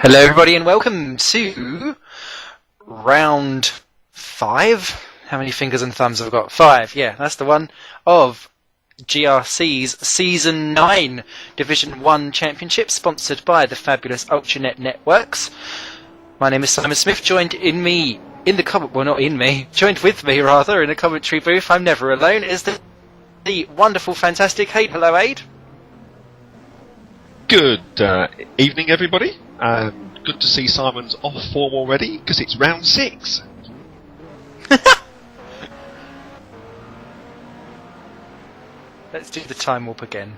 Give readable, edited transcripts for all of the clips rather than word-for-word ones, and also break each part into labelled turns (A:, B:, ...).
A: Hello everybody and welcome to round 5. How many fingers and thumbs have I got? 5, yeah, that's the one, of GRC's Season 9 Division 1 Championship, sponsored by the fabulous Ultranet Networks. My name is Simon Smith, joined with me in the commentary booth, I'm never alone, is the wonderful, fantastic Aid. Hello Aid.
B: Good evening, everybody. Good to see Simon's off form already, because it's round 6.
A: Let's do the time warp again.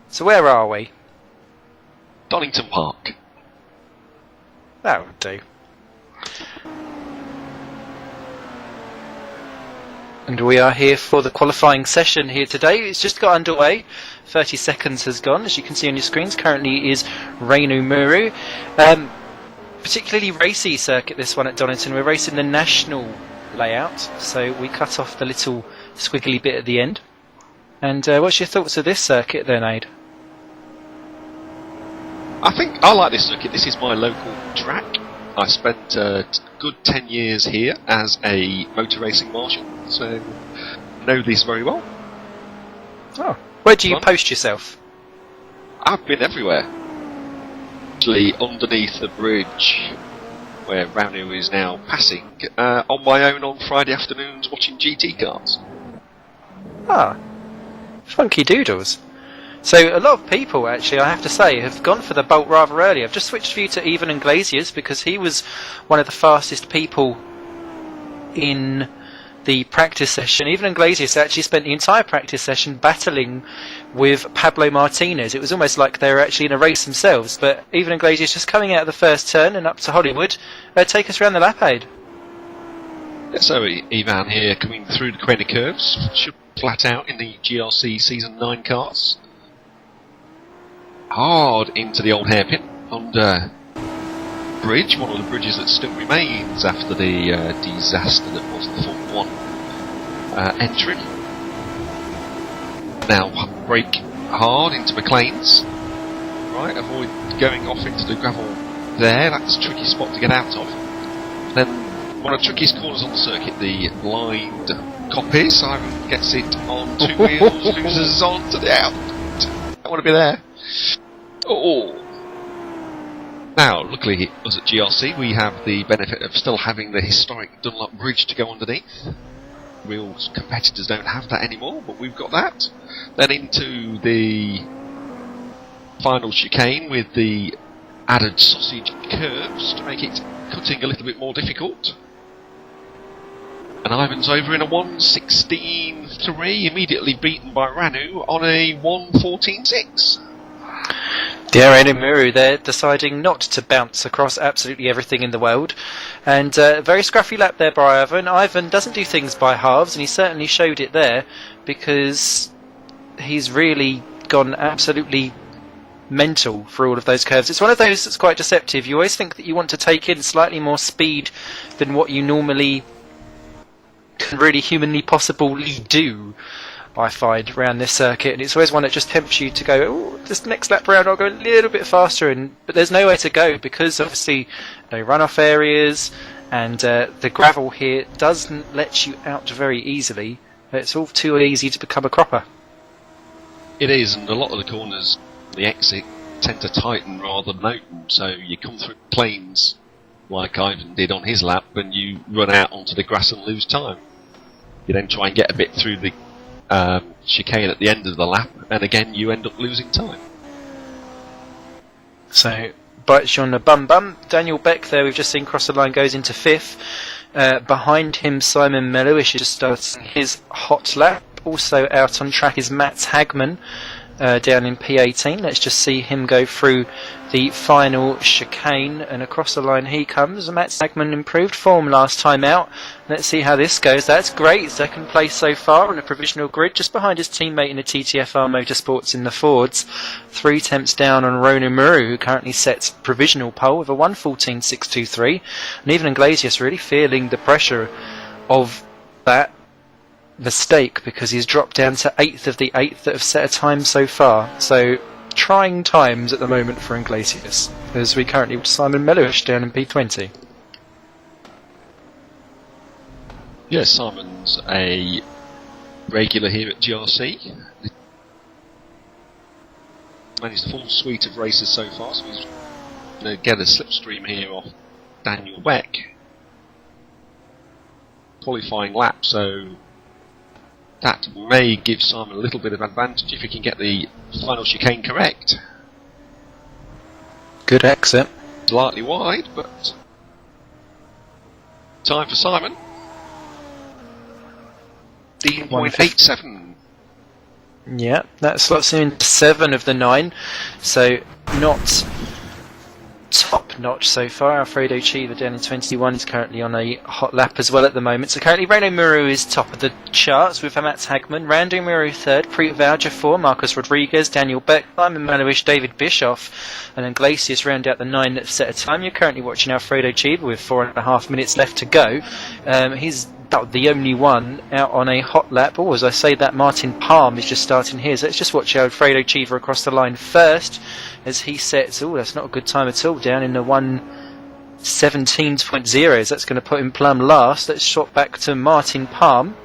A: So where are we?
B: Donnington Park.
A: That would do. And we are here for the qualifying session here today. It's just got underway. 30 seconds has gone, as you can see on your screens. Currently is Randle. Particularly racy circuit, this one at Donnington. We're racing the national layout, so we cut off the little squiggly bit at the end. And what's your thoughts of this circuit then, Aid?
B: I think I like this circuit. This is my local track. I spent a good 10 years here as a motor racing marshal, so I know this very well.
A: Oh, where do you post yourself?
B: I've been everywhere. Actually, underneath the bridge where Randle is now passing, on my own on Friday afternoons watching GT cars.
A: Ah, funky doodles. So a lot of people, actually, I have to say, have gone for the Bolt rather early. I've just switched view to Even and Glaziers because he was one of the fastest people in the practice session. Even and Glaziers actually spent the entire practice session battling with Pablo Martinez. It was almost like they were actually in a race themselves. But Even and Glaziers just coming out of the first turn and up to Hollywood, take us around the lap, Aid.
B: So Ivan here coming through the corner curves, should flat out in the GRC Season 9 cars. Hard into the old hairpin under bridge, one of the bridges that still remains after the disaster that was the Formula 1 entry. Now brake hard into McLean's. Right, avoid going off into the gravel there. That's a tricky spot to get out of. Then one of the trickiest corners on the circuit, the blind copy. Simon gets it on 2 wheels, loses on to the out. Don't want to be there. Oh. Now, luckily, us at GRC, we have the benefit of still having the historic Dunlop Bridge to go underneath. Real competitors don't have that anymore, but we've got that. Then into the final chicane with the added sausage curves to make it cutting a little bit more difficult. And Ivan's over in a 1:16.3, immediately beaten by Ranu on a 1:14.6.
A: Randle there deciding not to bounce across absolutely everything in the world. And very scruffy lap there by Ivan. Ivan doesn't do things by halves, and he certainly showed it there, because he's really gone absolutely mental for all of those curves. It's one of those that's quite deceptive. You always think that you want to take in slightly more speed than what you normally can really humanly possibly do, I find, around this circuit, and it's always one that just tempts you to go, oh, this next lap round I'll go a little bit faster, but there's nowhere to go because obviously no runoff areas, and the gravel here doesn't let you out very easily. It's all too easy to become a cropper.
B: It is, and a lot of the corners, the exit, tend to tighten rather than open, so you come through planes like Ivan did on his lap, and you run out onto the grass and lose time. You then try and get a bit through the chicane at the end of the lap, and again you end up losing time. So, bites you on the bum. Daniel Beck there, we've just seen cross the line, goes into 5th. Behind him, Simon Melowish is just starting his hot lap. Also out on track is Matt Hagman down in P18. Let's just see him go through the final chicane, and across the line he comes. Matt Hagman improved form last time out. Let's see how this goes. That's great. 2nd place so far on a provisional grid, just behind his teammate in the TTFR Motorsports in the Fords. 3 tenths down on Rona Muru, who currently sets provisional pole with a 1:14.623. And even Iglesias really feeling the pressure of that
A: mistake because he's dropped down to 8th of the 8th that have set a time so far. So trying times at the moment for Iglesias, as we currently watch Simon Mellish down in P20.
B: Yes, Simon's a regular here at GRC. Managed the full suite of races so far, so he's going to get a slipstream here off Daniel Beck. Qualifying lap, so that may give Simon a little bit of advantage if he can get the final chicane correct.
A: Good exit.
B: Slightly wide, but time for Simon. 15.87.
A: Yeah, that slots him into 7 of the 9, so not top notch so far. Alfredo Chiva down in 21 is currently on a hot lap as well at the moment. So currently Renault Muru is top of the charts with Mats Hagman, Randle Muru 3rd, Preet Voucher 4, Marcus Rodriguez, Daniel Beck, Simon Malowish, David Bischoff, and Iglesias round out the 9 that have set a time. You're currently watching Alfredo Chiva with 4.5 minutes left to go. He's the only one out on a hot lap. Oh, as I say that, Martin Palm is just starting here. So let's just watch Alfredo Chiva across the line first as he sets. Oh, that's not a good time at all. Down in the 1:17.0. That's going to put him plumb last. Let's swap back to Martin Palm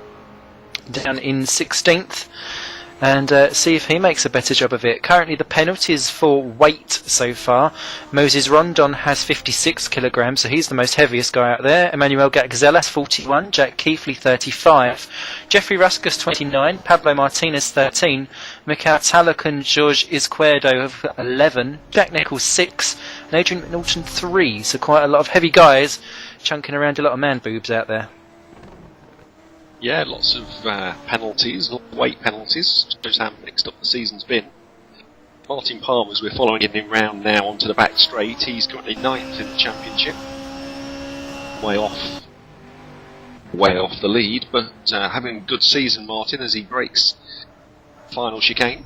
A: down in 16th. And see if he makes a better job of it. Currently the penalties for weight so far. Moses Rondon has 56 kilograms, so he's the most heaviest guy out there. Emmanuel Gatzelas 41, Jack Keithley 35, Jeffrey Ruskus 29, Pablo Martinez 13, Mikhail Taluk and George Izquierdo have 11, Jack Nichols 6, and Adrian McNaughton 3. So quite a lot of heavy guys chunking around, a lot of man boobs out there.
B: Yeah, lots of penalties, weight penalties. Shows how mixed up the season's been. Martin Palmer, as we're following him round now onto the back straight, he's currently 9th in the championship. Way off the lead, but having a good season, Martin, as he breaks final chicane.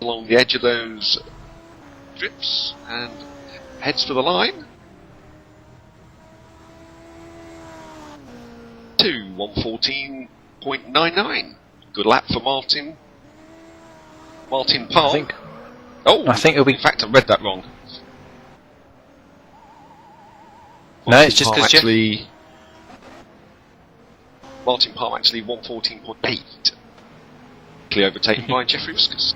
B: Along the edge of those strips and heads for the line. 1:14.99. Good lap for Martin Palm.
A: I think it'll be.
B: In fact, I read that wrong.
A: No, it's just because
B: Martin Palm actually 1:14.8. Overtaken by Jeffrey Ruskus.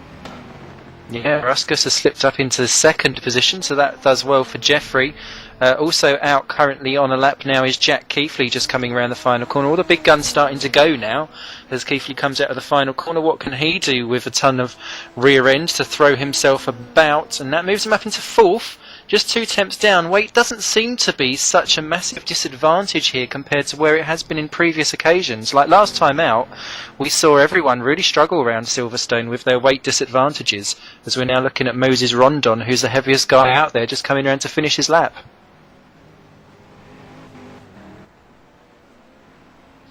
A: Yeah, Ruskus has slipped up into 2nd position, so that does well for Jeffrey. Also out currently on a lap now is Jack Keithley, just coming around the final corner. All the big guns starting to go now as Keithley comes out of the final corner. What can he do with a ton of rear end to throw himself about? And that moves him up into 4th. Just 2 temps down. Weight doesn't seem to be such a massive disadvantage here compared to where it has been in previous occasions. Like last time out, we saw everyone really struggle around Silverstone with their weight disadvantages, as we're now looking at Moses Rondon, who's the heaviest guy out there, just coming around to finish his lap.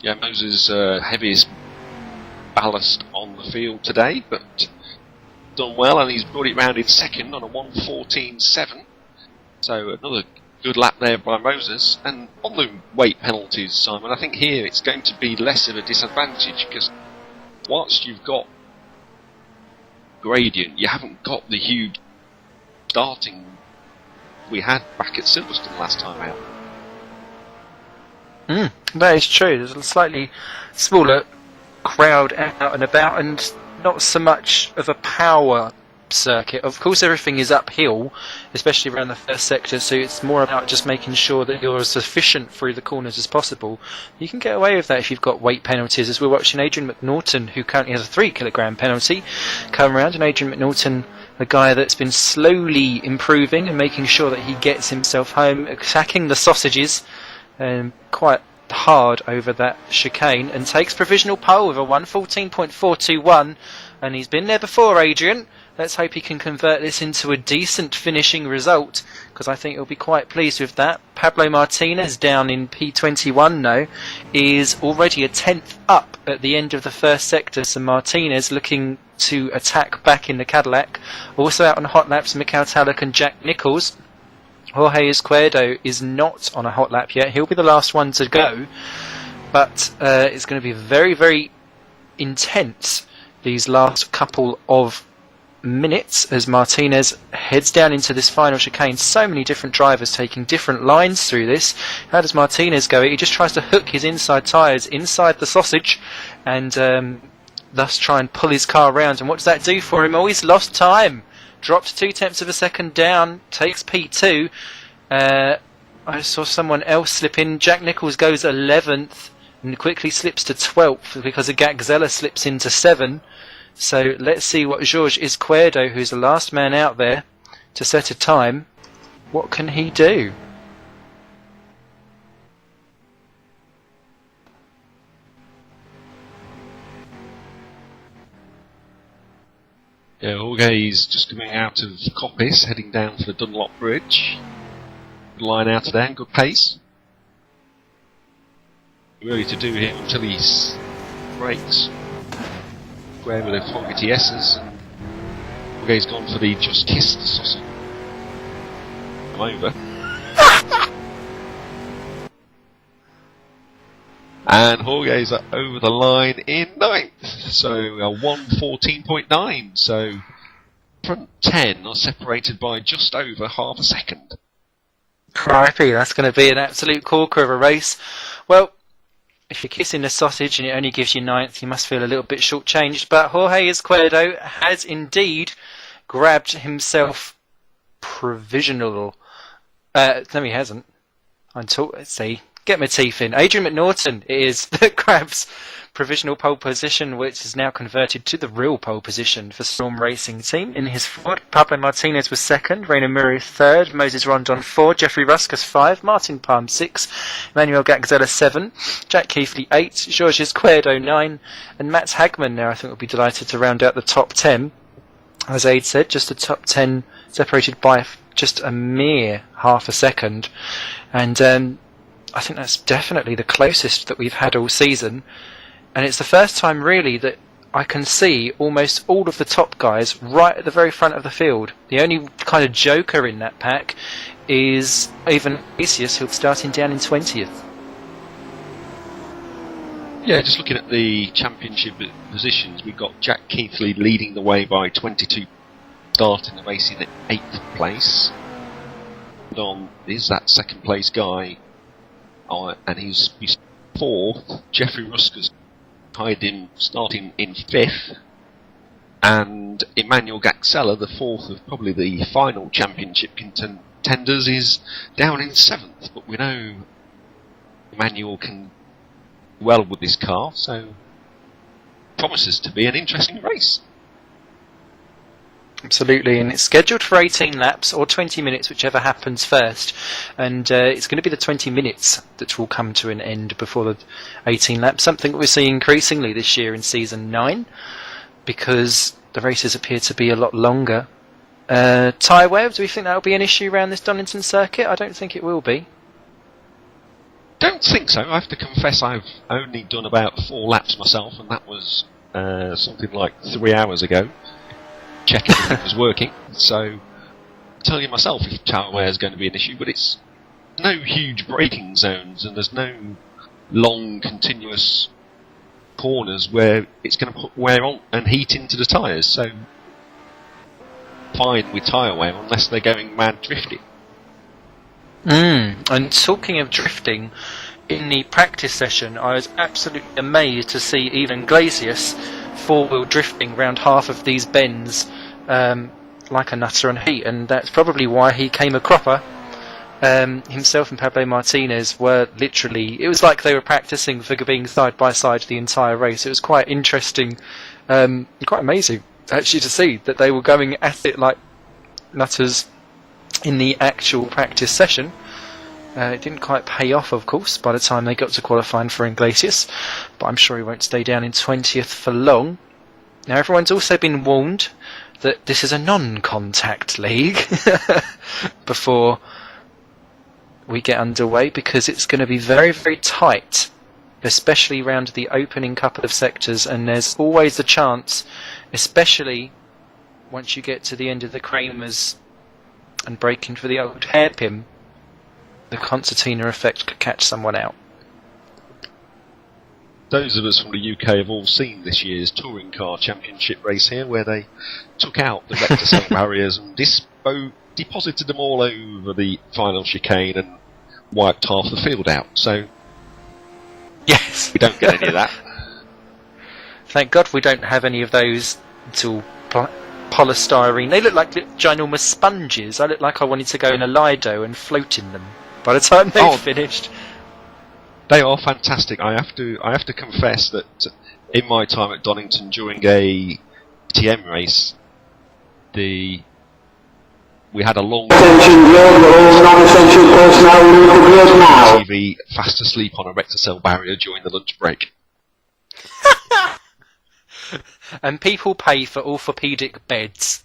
B: Yeah, Moses' heaviest ballast on the field today, but done well, and he's brought it round in 2nd on a 1:14.7. So another good lap there by Moses. And on the weight penalties, Simon, I think here it's going to be less of a disadvantage, because whilst you've got gradient, you haven't got the huge starting we had back at Silverstone last time out.
A: That is true. There's a slightly smaller crowd out and about, and not so much of a power circuit. Of course, everything is uphill, especially around the first sector, so it's more about just making sure that you're as efficient through the corners as possible. You can get away with that if you've got weight penalties, as we're watching Adrian McNaughton, who currently has a 3 kilogram penalty, come around. And Adrian McNaughton, a guy that's been slowly improving and making sure that he gets himself home, attacking the sausages quite hard over that chicane, and takes provisional pole with a 1:14.421. And he's been there before, Adrian. Let's hope he can convert this into a decent finishing result, because I think he'll be quite pleased with that. Pablo Martinez down in P21 now is already a 10th up at the end of the first sector, so Martinez looking to attack back in the Cadillac. Also out on hot laps, Mikhail Taluk and Jack Nichols. Jorge Izquierdo is not on a hot lap yet. He'll be the last one to go. but it's going to be very, very intense these last couple of minutes as Martinez heads down into this final chicane. So many different drivers taking different lines through this. How does Martinez go? He just tries to hook his inside tyres inside the sausage and thus try and pull his car around. And what does that do for him? Oh, he's lost time. Dropped 0.2 of a second down, takes P2. I saw someone else slip in. Jack Nicholls goes 11th and quickly slips to 12th because Gagzella slips into 7. So let's see what Jorge Izquierdo, who's the last man out there to set a time, what can he do?
B: Yeah, Jorge's just coming out of Coppice, heading down for the Dunlop Bridge. Good line out of there, good pace. Really to do here until he breaks. Square with the Fogarty S's. Jorge's gone for the just kiss the sausage. I'm over. And Jorge's over the line in 9th, so a 1:14.9. So front 10 are separated by just over half a second.
A: Crikey, that's going to be an absolute corker of a race. Well, if you're kissing the sausage and it only gives you 9th, you must feel a little bit shortchanged. But Jorge Izquierdo has indeed grabbed himself provisional. No, he hasn't. Let's see. Get my teeth in. Adrian McNaughton it is that grabs provisional pole position, which is now converted to the real pole position for Storm Racing Team. In his Ford, Pablo Martinez was 2nd, Reina Murray 3rd, Moses Rondon 4, Jeffrey Ruskus 5, Martin Palm 6, Emmanuel Gagzella 7, Jack Keithley 8, Jorge Izquierdo 9, and Matt Hagman now I think will be delighted to round out the top 10. As Aid said, just the top 10 separated by just a mere half a second. And I think that's definitely the closest that we've had all season. And it's the first time really that I can see almost all of the top guys right at the very front of the field. The only kind of joker in that pack is Ivan Iglesias, who's starting down in 20th.
B: Yeah, just looking at the championship positions, we've got Jack Keithley leading the way by 22, starting the race in 8th place. On is that 2nd place guy, and he's 4th. Jeffrey Ruskus tied him starting in 5th, and Emmanuel Gagzella, the 4th of probably the final championship contenders, is down in 7th. But we know Emmanuel can well with this car, so promises to be an interesting race.
A: Absolutely, and it's scheduled for 18 laps or 20 minutes, whichever happens first. And it's going to be the 20 minutes that will come to an end before the 18 laps, something that we're seeing increasingly this year in Season 9, because the races appear to be a lot longer. Tyre wear, do we think that will be an issue around this Donington circuit? I don't think it will be.
B: Don't think so. I have to confess I've only done about 4 laps myself, and that was something like 3 hours ago. Checking if it was working, so I'll tell you myself if tyre wear is going to be an issue, but it's no huge braking zones and there's no long continuous corners where it's going to put wear on and heat into the tyres, so fine with tyre wear unless they're going mad drifting.
A: And talking of drifting, in the practice session I was absolutely amazed to see even Iglesias four-wheel drifting round half of these bends like a nutter on heat, and that's probably why he came a cropper. Himself and Pablo Martinez were literally, it was like they were practicing for being side by side the entire race. It was quite interesting, quite amazing actually to see that they were going at it like nutters in the actual practice session. It didn't quite pay off, of course, by the time they got to qualifying for Iglesias, but I'm sure he won't stay down in 20th for long. Now, everyone's also been warned that this is a non-contact league before we get underway, because it's going to be very, very tight, especially around the opening couple of sectors, and there's always the chance, especially once you get to the end of the Kramers and break into the old hairpin, the concertina effect could catch someone out.
B: those of us from the UK have all seen this year's Touring Car Championship race here, where they took out the rector cell barriers and deposited them all over the final chicane and wiped half the field out. So,
A: yes,
B: we don't get any of that.
A: Thank God we don't have any of those. It's all polystyrene. They look like ginormous sponges. I look like I wanted to go in a Lido and float in them by the time they've finished.
B: They are fantastic. I have to confess that in my time at Donnington during a TM race, we had a long TV fast asleep on a rector cell barrier during the lunch break.
A: And people pay for orthopedic beds.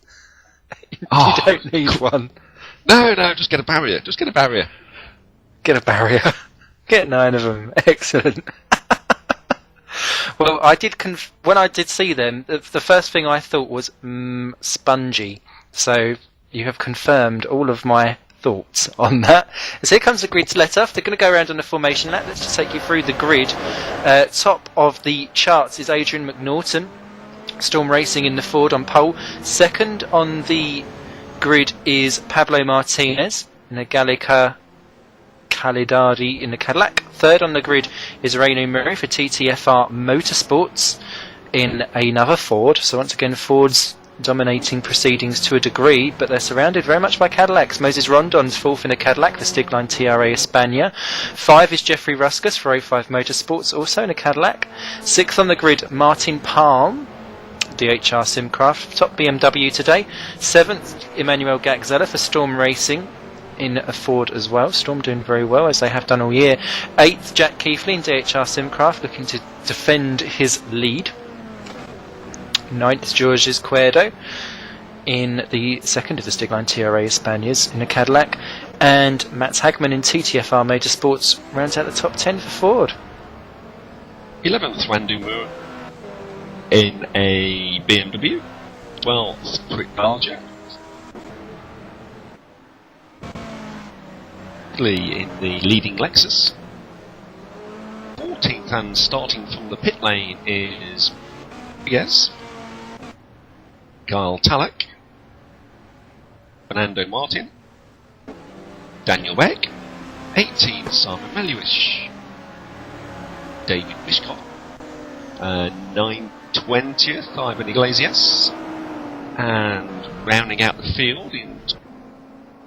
A: You don't need one.
B: No, just get a barrier. Get a barrier.
A: Get 9 of them. Excellent. Well, when I did see them, the first thing I thought was spongy. So you have confirmed all of my thoughts on that. So here comes the grid's let off. They're going to go around on the formation lap. Let's just take you through the grid. Top of the charts is Adrian McNaughton. Storm Racing in the Ford on pole. Second on the grid is Pablo Martinez in the Gallica Calidari in the Cadillac. Third on the grid is Reino Murray for TTFR Motorsports in another Ford. So once again, Ford's dominating proceedings to a degree, but they're surrounded very much by Cadillacs. Moses Rondon's fourth in a Cadillac, the Stigline TRA España. 5 is Jeffrey Ruskus for 05 Motorsports, also in a Cadillac. 6th on the grid, Martin Palm, DHR Simcraft, top BMW today. 7th, Emmanuel Gaxella for Storm Racing in a Ford as well. Storm doing very well, as they have done all year. 8th, Jack Keithley in DHR Simcraft, looking to defend his lead. 9th, Georges Cuerdo in the second of the Stigline TRA Españas in a Cadillac. And Mats Hagman in TTFR Motorsports rounds out the top 10 for Ford.
B: 11th, Randle Moore in a BMW. 12th, Quick Barger in the leading Lexus. 14th, and starting from the pit lane, is Kyle Talak, Fernando Martin, Daniel Beck. 18th, Simon Meluish, David Mishkov. 20th, Ivan Iglesias. And rounding out the field in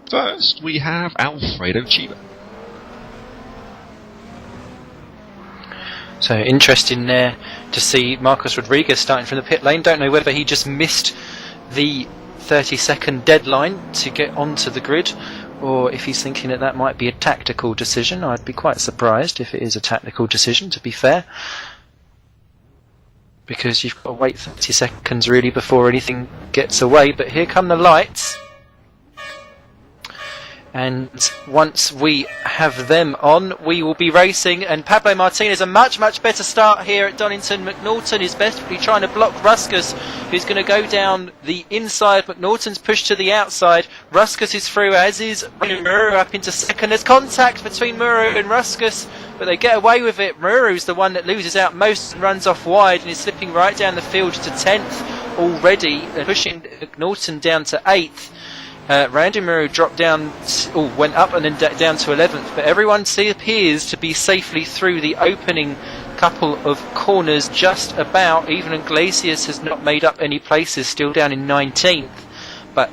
B: first, we have Alfredo Chiba.
A: So interesting there to see Marcos Rodriguez starting from the pit lane. Don't know whether he just missed the 30-second deadline to get onto the grid, or if he's thinking that might be a tactical decision. I'd be quite surprised if it is a tactical decision, to be fair, because you've got to wait 30 seconds really before anything gets away. But here come the lights. And once we have them on, we will be racing. And Pablo Martinez, a much better start here at Donington. McNaughton is desperately trying to block Ruskus, who's going to go down the inside. McNaughton's pushed to the outside. Ruskus is through, as is Muru up into second. There's contact between Muru and Ruskus, but they get away with it. Muru's the one that loses out most and runs off wide and is slipping right down the field to 10th already, pushing McNaughton down to 8th. Randy Murray dropped down, went up and then down to 11th, but everyone appears to be safely through the opening couple of corners just about. Even Iglesias has not made up any places, still down in 19th. But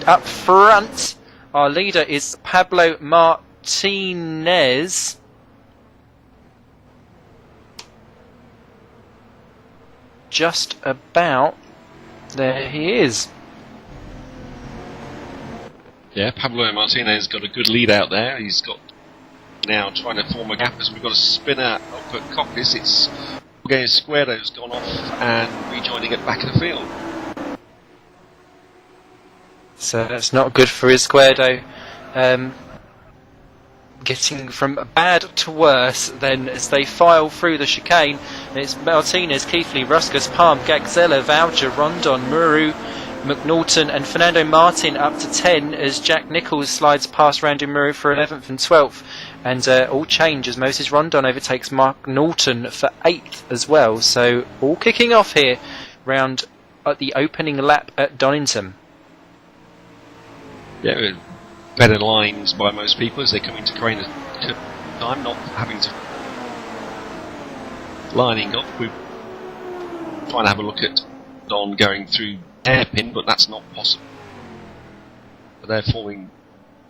A: up front, our leader is Pablo Martinez. Just about. There he is.
B: Yeah, Pablo Martinez got a good lead out there. He's got now trying to form a gap as we've got a spinner up at Cockpit. It's again, Squaredo's gone off and rejoining it back in the field.
A: So that's not good for Izquierdo. Getting from bad to worse then as they file through the chicane. And it's Martinez, Keithley, Ruskus, Palm, Gagzella, Voucher, Rondon, Muru McNaughton and Fernando Martin up to 10 as Jack Nicholls slides past Randle Murray for 11th and 12th. And all change as Moses Rondon overtakes Mark Norton for 8th as well. So all kicking off here round at the opening lap at Donnington.
B: Yeah, better lines by most people as they come into Crane time, not having to lining up. We're trying to have a look at Don going through hairpin, but that's not possible. But they're forming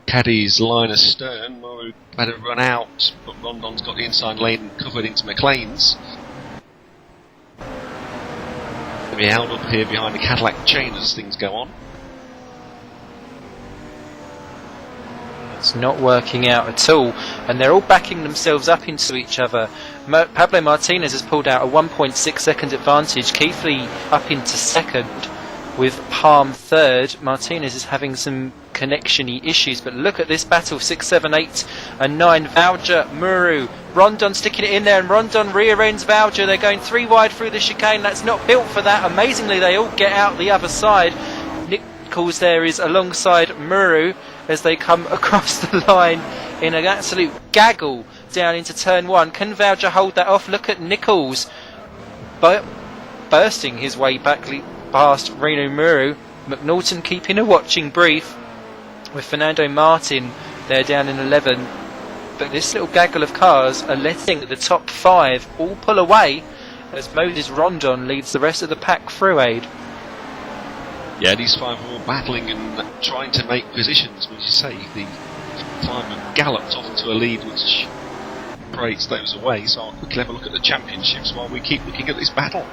B: Caddy's line astern. Well, we better run out, but Rondon's got the inside lane covered into McLean's. They'll be held up here behind the Cadillac chain as things go on.
A: It's not working out at all, and they're all backing themselves up into each other. Pablo Martinez has pulled out a 1.6 second advantage. Keithley up into second with Palm third. Martinez is having some connection-y issues, but look at this battle. 6, 7, 8 and 9. Voucher, Muru, Rondon sticking it in there, and Rondon rear ends Voucher. They're going 3 wide through the chicane. That's not built for that. Amazingly, they all get out the other side. Nicholls there is alongside Muru as they come across the line in an absolute gaggle down into turn 1. Can Voucher hold that off? Look at Nicholls bursting his way back past Reno Muru. McNaughton keeping a watching brief with Fernando Martin there down in 11. But this little gaggle of cars are letting the top 5 all pull away as Moses Rondon leads the rest of the pack through, Aid.
B: Yeah, these 5 are all battling and trying to make positions. As you say, the 5 have galloped off to a lead which separates those away. So I'll quickly have a look at the championships while we keep looking at this battle.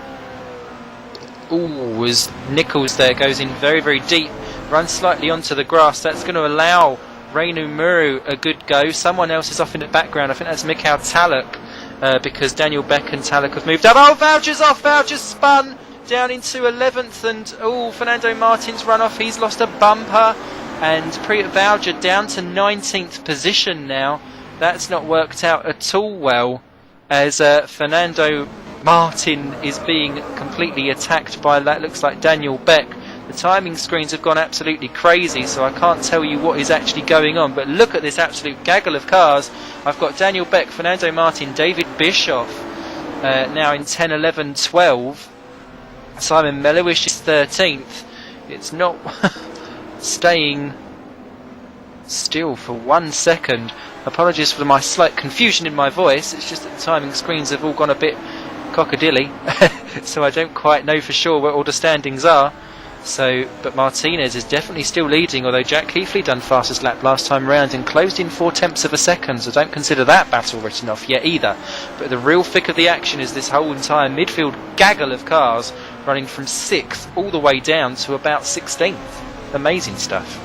A: Ooh, as Nicholls there goes in very, very deep, runs slightly onto the grass. That's going to allow Renu Muru a good go. Someone else is off in the background. I think that's Mikhail Taluk, because Daniel Beck and Taluk have moved up. Oh, Voucher's off. Voucher's spun down into 11th, and Fernando Martin's run off. He's lost a bumper, and Voucher down to 19th position now. That's not worked out at all well, as Fernando Martin is being completely attacked by that looks like Daniel Beck. The timing screens have gone absolutely crazy, so I can't tell you what is actually going on, but look at this absolute gaggle of cars. I've got Daniel Beck, Fernando Martin, David Bischoff now in 10, 11, 12. Simon Mellowish is 13th. It's not staying still for 1 second. Apologies for my slight confusion in my voice. It's just that the timing screens have all gone a bit cockadilly, so I don't quite know for sure where all the standings are. But Martinez is definitely still leading, although Jack Keithley done fastest lap last time round and closed in 0.4 of a second, so don't consider that battle written off yet either. But the real thick of the action is this whole entire midfield gaggle of cars running from 6th all the way down to about 16th. Amazing stuff.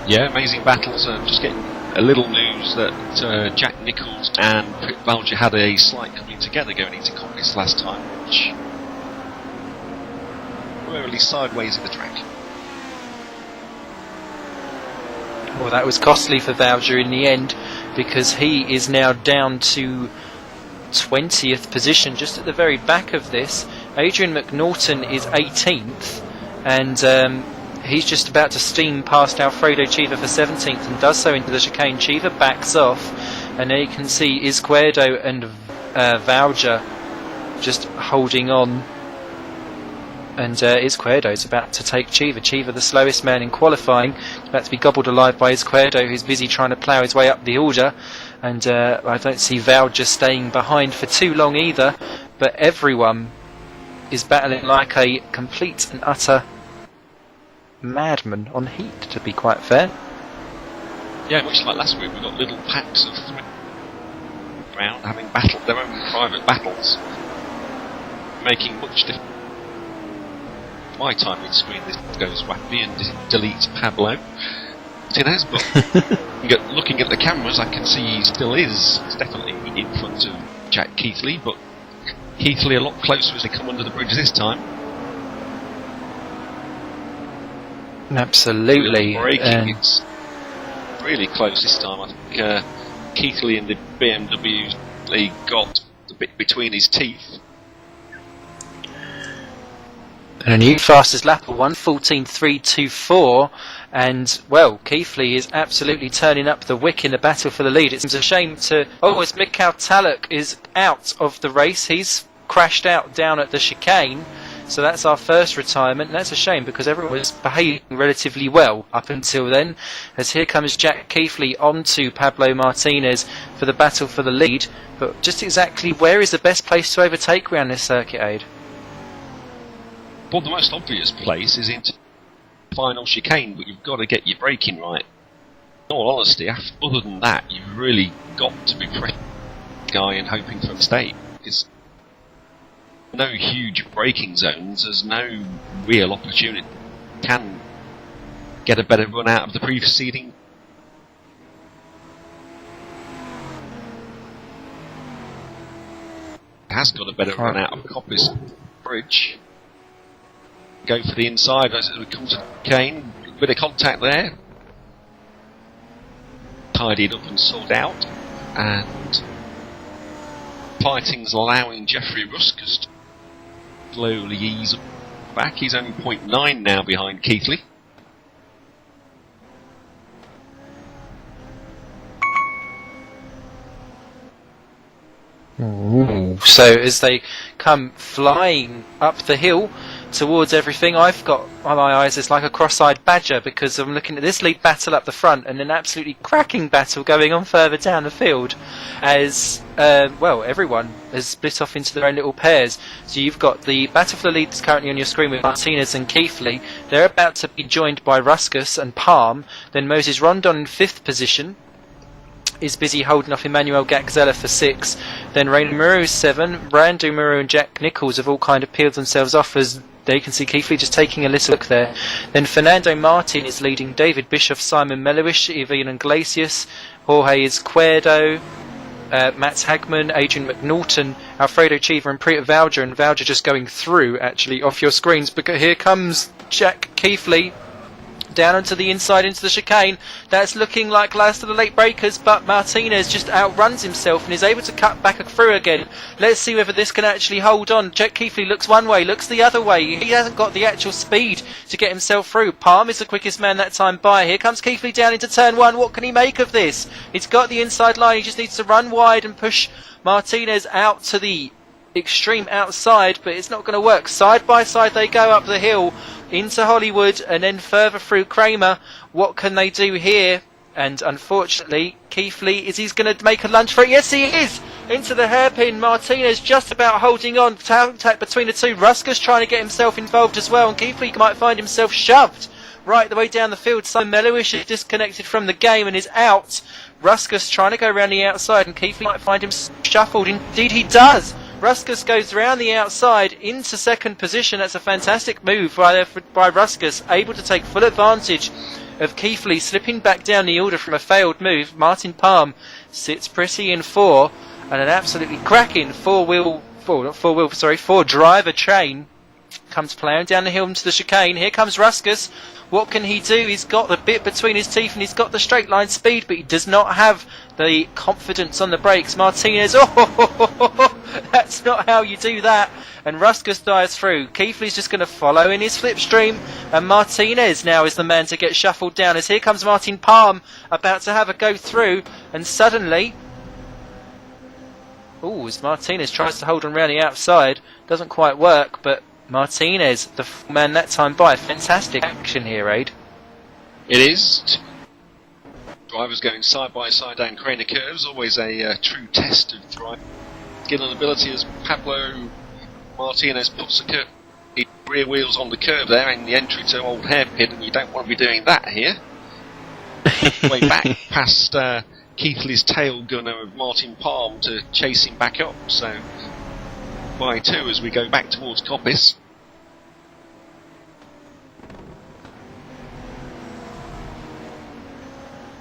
B: Yeah, amazing battles. Just getting a little news that Jack Nicholls and Voucher had a slight coming together going into Congress last time, which were at least sideways in the track.
A: Well, that was costly for Voucher in the end, because he is now down to 20th position, just at the very back of this. Adrian McNaughton is 18th, and he's just about to steam past Alfredo Chiva for 17th and does so into the chicane. Chiva backs off, and there you can see Izquierdo and Voucher just holding on. And Izquierdo is about to take Chiva. Chiva, the slowest man in qualifying, is about to be gobbled alive by Izquierdo, who's busy trying to plough his way up the order. And I don't see Voucher staying behind for too long either. But everyone is battling like a complete and utter madman on heat, to be quite fair.
B: Yeah, much like last week, we've got little packs of around having battled their own private battles, making much difference. My timing screen this goes wacky and deletes Pablo Martinez, but looking at the cameras, I can see he still is. It's definitely in front of Jack Keithley, but Keithley a lot closer as they come under the bridge this time.
A: Absolutely.
B: It's really close this time. I think Keithley and the BMWs, they got the bit between his teeth.
A: And a new fastest lap of 1:14.324, and well, Keithley is absolutely turning up the wick in the battle for the lead. It seems a shame to... Oh, as Mikhail Taluk is out of the race, he's crashed out down at the chicane, so that's our first retirement, and that's a shame because everyone was behaving relatively well up until then, as here comes Jack Keithley onto Pablo Martinez for the battle for the lead. But just exactly where is the best place to overtake around this circuit, Aid?
B: Well, the most obvious place is into the final chicane, but you've got to get your braking right. In all honesty, other than that, you've really got to be pressing the guy and hoping for a mistake. There's no huge braking zones, there's no real opportunity. Can get a better run out of the preceding. Has got a better run out of Coppice Bridge. Go for the inside as we come to Kane. Bit of contact there. Tidied up and sorted out. And fighting's allowing Jeffrey Ruskus to slowly ease back. He's only 0.9 now behind Keithley.
A: Ooh. So as they come flying up the hill towards everything, I've got on my eyes it's like a cross-eyed badger, because I'm looking at this lead battle up the front and an absolutely cracking battle going on further down the field as well, everyone has split off into their own little pairs. So you've got the battle for the lead that's currently on your screen with Martinez and Keithley. They're about to be joined by Ruskus and Palm. Then Moses Rondon in 5th position is busy holding off Emmanuel Gaxella for 6. Then Rainer Muru 7. Randle Muru and Jack Nichols have all kind of peeled themselves off, as there you can see Keithley just taking a little look there. Then Fernando Martin is leading David Bischoff, Simon Melowish, Ivan Iglesias, Jorge Izquierdo, Mats Hagman, Adrian McNaughton, Alfredo Cheever and Preet Vouger, and Vouger just going through actually off your screens. But here comes Jack Keithley down onto the inside into the chicane. That's looking like last of the late breakers, but Martinez just outruns himself and is able to cut back through again. Let's see whether this can actually hold on. Jack Keithley looks one way, looks the other way. He hasn't got the actual speed to get himself through. Palm is the quickest man that time by. Here comes Keithley down into turn 1. What can he make of this? He's got the inside line. He just needs to run wide and push Martinez out to the extreme outside, but it's not going to work. Side by side they go up the hill into Hollywood and then further through Kramer. What can they do here? And unfortunately, Keithley, is he's going to make a lunge for it? Yes, he is! Into the hairpin. Martinez just about holding on. Contact between the two. Ruskus trying to get himself involved as well, and Keithley might find himself shoved right the way down the field. Simon Melowish is disconnected from the game and is out. Ruskus trying to go around the outside, and Keithley might find him shuffled. Indeed he does! Ruskus goes round the outside into 2nd position. That's a fantastic move by Ruskus, able to take full advantage of Keithley slipping back down the order from a failed move. Martin Palm sits pretty in 4, and an absolutely cracking four-driver train comes ploughing down the hill into the chicane. Here comes Ruskus. What can he do? He's got the bit between his teeth and he's got the straight line speed, but he does not have the confidence on the brakes. Martinez, that's not how you do that. And Ruskus dives through. Keithley's just going to follow in his slipstream, and Martinez now is the man to get shuffled down, as here comes Martin Palm about to have a go through, and suddenly, as Martinez tries to hold on round the outside, doesn't quite work, but Martinez, the man that time by. Fantastic action here, Aid.
B: It is. Drivers going side by side down Craner curves, always a true test of driving skill and ability, as Pablo Martinez puts the rear wheels on the curve there in the entry to Old Hairpin, and you don't want to be doing that here. Way back past Keithley's tail gunner of Martin Palm to chase him back up, so by 2 as we go back towards Coppice.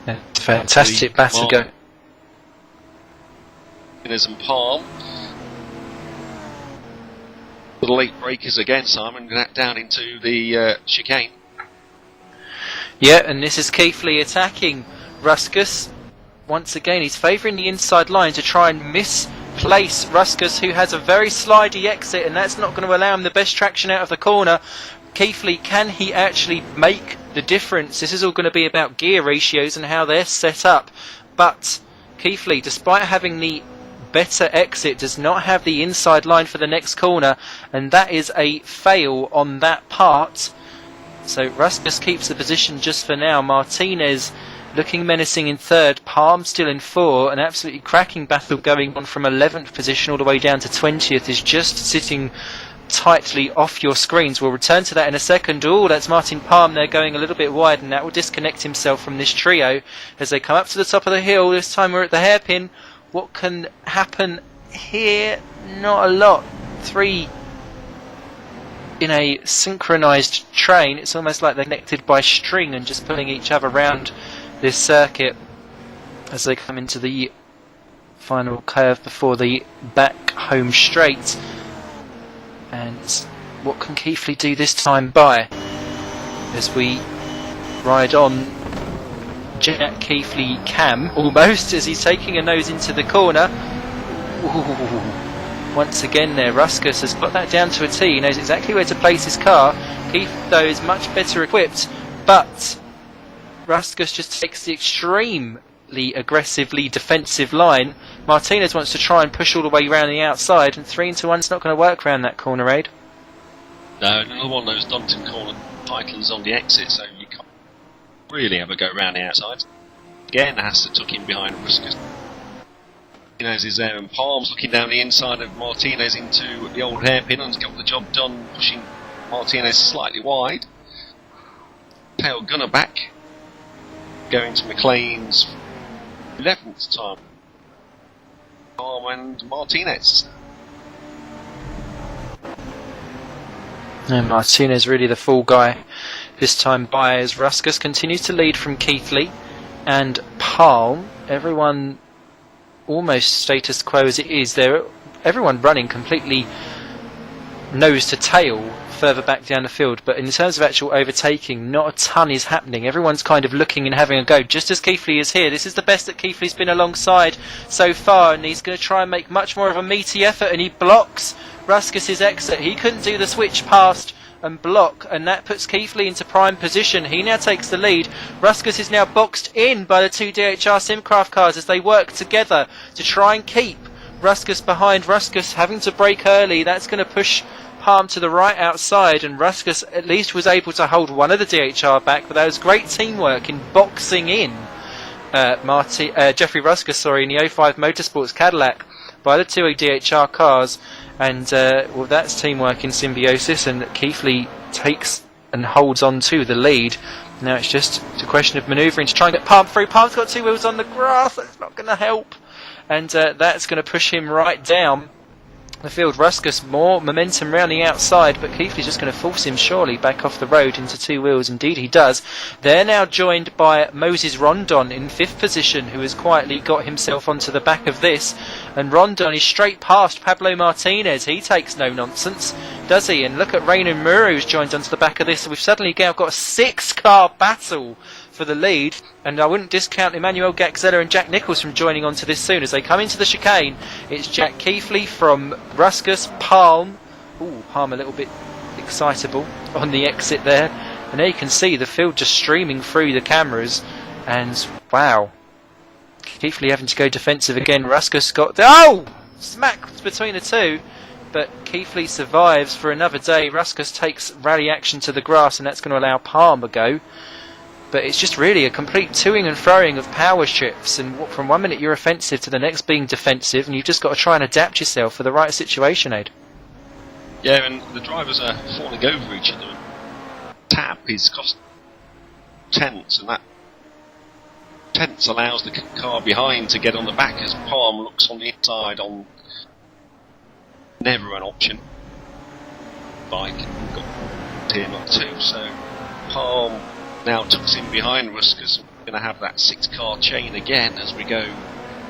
A: Yeah, fantastic battle go.
B: And Palm. The late breakers again, Simon, down into the chicane.
A: Yeah, and this is Keithley attacking Ruskus. Once again, he's favouring the inside line to try and miss place Ruskus, who has a very slidey exit, and that's not going to allow him the best traction out of the corner. Keithley, can he actually make the difference? This is all going to be about gear ratios and how they're set up. But Keithley, despite having the better exit, does not have the inside line for the next corner, and that is a fail on that part. So Ruskus keeps the position just for now. Martinez looking menacing in third, Palm still in 4. An absolutely cracking battle going on from 11th position all the way down to 20th is just sitting tightly off your screens. We'll return to that in a second. Oh, that's Martin Palm there going a little bit wide, and that will disconnect himself from this trio as they come up to the top of the hill. This time we're at the hairpin. What can happen here? Not a lot. 3 in a synchronised train. It's almost like they're connected by string and just pulling each other around this circuit as they come into the final curve before the back home straight. And what can Keithley do this time by? As we ride on, Jack Keithley Cam almost as he's taking a nose into the corner. Ooh. Once again there, Ruskus has got that down to a T. He knows exactly where to place his car. Keith, though, is much better equipped, but Ruskus just takes the extremely aggressively defensive line. Martinez wants to try and push all the way around the outside, and 3 into 1's not going to work around that corner, Aid.
B: No, another one of those Donnington corner titles on the exit, so you can't really have a go around the outside. Again, has to tuck in behind Ruskus. Martinez is there, and Palm's looking down the inside of Martinez into the old hairpin and's got the job done, pushing Martinez slightly wide. Tail gunner back, going to McLean's 11th time. Palm and Martinez.
A: And Martinez really the fall guy this time by, as Ruskus continues to lead from Keithley and Palm. Everyone almost status quo as it is. Everyone running completely nose to tail further back down the field, but in terms of actual overtaking, not a ton is happening. Everyone's kind of looking and having a go, just as Keithley is here. This is the best that Keithley's been alongside so far, and he's going to try and make much more of a meaty effort, and he blocks Ruskus's exit. He couldn't do the switch past and block, and that puts Keithley into prime position. He now takes the lead. Ruskus is now boxed in by the 2 DHR Simcraft cars as they work together to try and keep Ruskus behind. Ruskus having to brake early. That's going to push Palm to the right outside, and Ruskus at least was able to hold one of the DHR back, but that was great teamwork in boxing in Jeffrey Ruskus in the 05 Motorsports Cadillac by the 2 DHR cars. And well, that's teamwork in symbiosis, and Keithley takes and holds on to the lead. Now it's just a question of manoeuvring to try and get Palm through. Palm's got 2 wheels on the grass, that's not going to help, and that's going to push him right down the field. Ruskus more momentum round the outside, but Keithley's just going to force him surely back off the road into 2 wheels. Indeed he does. They're now joined by Moses Rondon in 5th position, who has quietly got himself onto the back of this, and Rondon is straight past Pablo Martinez. He takes no nonsense, does he? And look at Raymond Muro, who's joined onto the back of this. So we've suddenly got a 6-car battle for the lead, and I wouldn't discount Emmanuel Gaxella and Jack Nichols from joining onto this soon as they come into the chicane. It's Jack Keithley from Ruskus, Palm. Ooh, Palm a little bit excitable on the exit there, and there you can see the field just streaming through the cameras, and wow, Keithley having to go defensive again. Ruskus got smacked between the two, but Keithley survives for another day. Ruskus takes rally action to the grass, and that's going to allow Palm a go. But it's just really a complete toing and froing of power shifts, and from 1 minute you're offensive to the next being defensive, and you've just got to try and adapt yourself for the right situation, Aid.
B: Yeah, and the drivers are falling over each other. Tap is cost tenths, and that tenths allows the car behind to get on the back as Palm looks on the inside on never an option. Bike got here not 2, so Palm now tucks in behind Ruskus. We're going to have that 6-car chain again as we go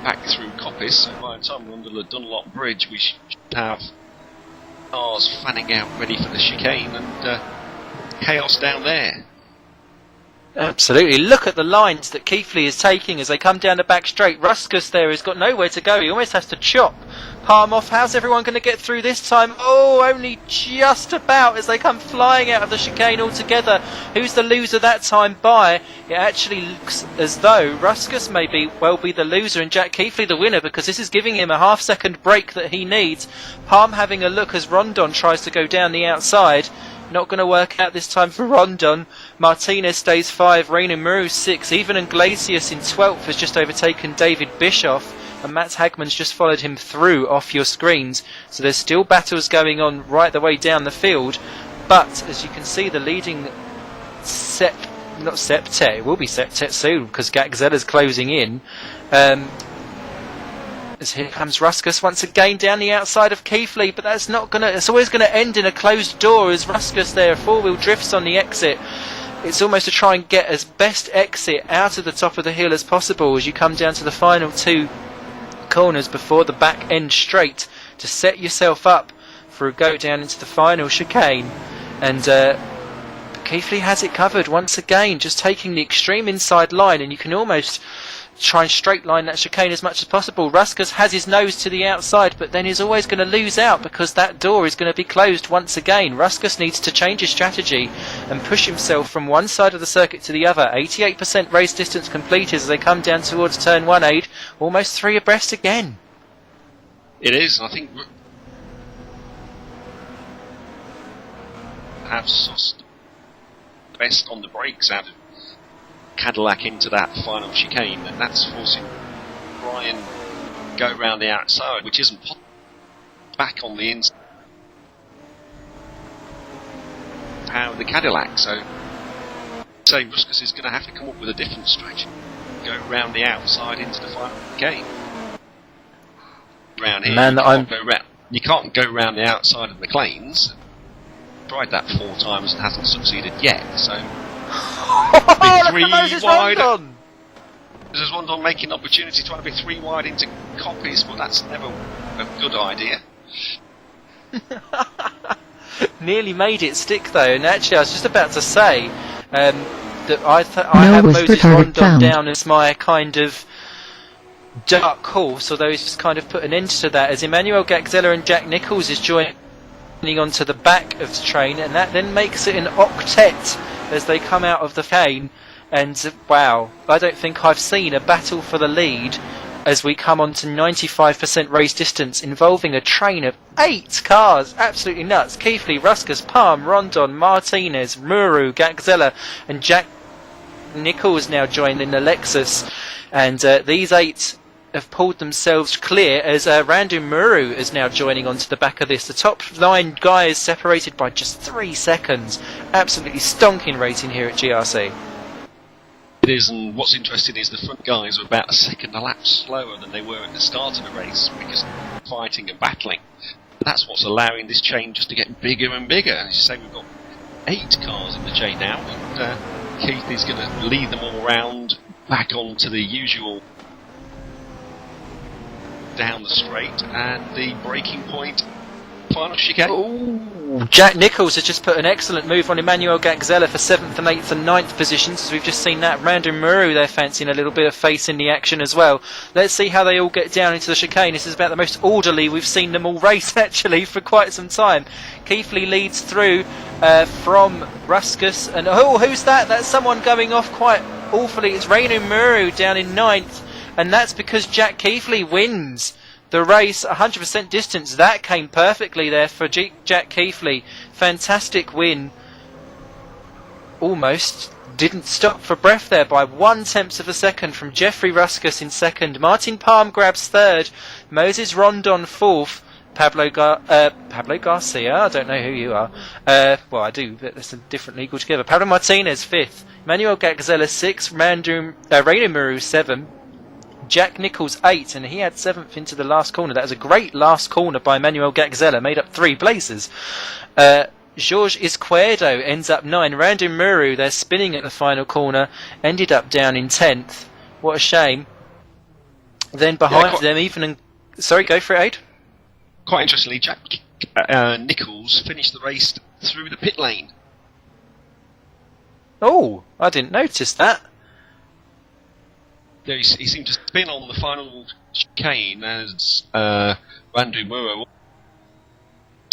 B: back through Coppice. So by the time we're under the Dunlop Bridge, we should have cars fanning out ready for the chicane, and chaos down there.
A: Absolutely. Look at the lines that Keithley is taking as they come down the back straight. Ruskus there has got nowhere to go. He almost has to chop Palm off. How's everyone going to get through this time? Oh, only just about as they come flying out of the chicane altogether. Who's the loser that time by? It actually looks as though Ruskus may well be the loser and Jack Keithley the winner, because this is giving him a half-second break that he needs. Palm having a look as Rondon tries to go down the outside. Not going to work out this time for Rondon. Martinez stays 5, Rainer Muru 6, even Iglesias in 12th has just overtaken David Bischoff, and Matt Hagman's just followed him through off your screens. So there's still battles going on right the way down the field, but as you can see, the leading not septet, it will be septet soon because Gagzella's closing in. As here comes Ruskus once again down the outside of Keithley, but that's not gonna. It's always going to end in a closed door as Ruskus there four-wheel drifts on the exit. It's almost to try and get as best exit out of the top of the hill as possible as you come down to the final 2 corners before the back end straight to set yourself up for a go down into the final chicane. And Keithley has it covered once again, just taking the extreme inside line, and you can almost try and straight line that chicane as much as possible. Ruskus has his nose to the outside, but then he's always going to lose out because that door is going to be closed once again. Ruskus needs to change his strategy and push himself from one side of the circuit to the other. 88% race distance completed as they come down towards turn 1 aid, almost 3 abreast again.
B: It is, and I think have sussed best on the brakes out of Cadillac into that final chicane, and that's forcing Brian go round the outside, which isn't back on the inside power of the Cadillac. So Ruskus is going to have to come up with a different strategy, go round the outside into the final chicane. Round here, you can't go round the outside of McLean's. Tried that 4 times and hasn't succeeded yet. So. Be 3 wide. There's Rondon making opportunity trying to be 3 wide into copies, but that's never a good idea.
A: Nearly made it stick though, and actually I was just about to say that I have Moses Rondon down as my kind of dark horse, although he's just kind of put an end to that as Emmanuel Gagzella and Jack Nichols is joining onto the back of the train, and that then makes it an octet as they come out of the chicane. And wow, I don't think I've seen a battle for the lead as we come on to 95% race distance involving a train of 8 cars. Absolutely nuts. Keithley, Ruskus, Palm, Rondon, Martinez, Muru, Gagzella and Jack Nichols now joined in the Lexus, and these 8 have pulled themselves clear as Randle Muru is now joining onto the back of this. The top 9 guys separated by just 3 seconds. Absolutely stonking racing here at GRC.
B: It is, and what's interesting is the front guys are about a second a lap slower than they were at the start of the race because of fighting and battling. And that's what's allowing this chain just to get bigger and bigger. As you say, we've got 8 cars in the chain now, and Keith is going to lead them all around back onto the usual down the straight and the braking point final chicane.
A: Ooh, Jack Nichols has just put an excellent move on Emmanuel Gagzella for 7th and 8th and 9th positions, as we've just seen that. Randle Muru there fancying a little bit of face in the action as well. Let's see how they all get down into the chicane. This is about the most orderly we've seen them all race actually for quite some time. Keithley leads through from Ruskus, and oh, who's that? That's someone going off quite awfully. It's Rainer Muru down in 9th, and that's because Jack Keithley wins the race. 100% distance, that came perfectly there for Jack Keithley. Fantastic win. Almost didn't stop for breath there by 1/10 of a second from Jeffrey Ruskus in 2nd. Martin Palm grabs 3rd. Moses Rondon 4th. Pablo Garcia, I don't know who you are. Well, I do, but that's a different league altogether. Pablo Martinez 5th. Manuel Gagzella 6th. Rainer Muru 7th. Jack Nichols 8th, and he had 7th into the last corner. That was a great last corner by Manuel Gagzella, made up 3 places. Jorge Izquierdo ends up 9. Randle Muru, they're spinning at the final corner, ended up down in 10th. What a shame. Then behind them, sorry, go for it, Aid.
B: Quite interestingly, Jack Nichols finished the race through the pit lane.
A: Oh, I didn't notice that.
B: Yeah, he seemed to spin on the final chicane as Randle was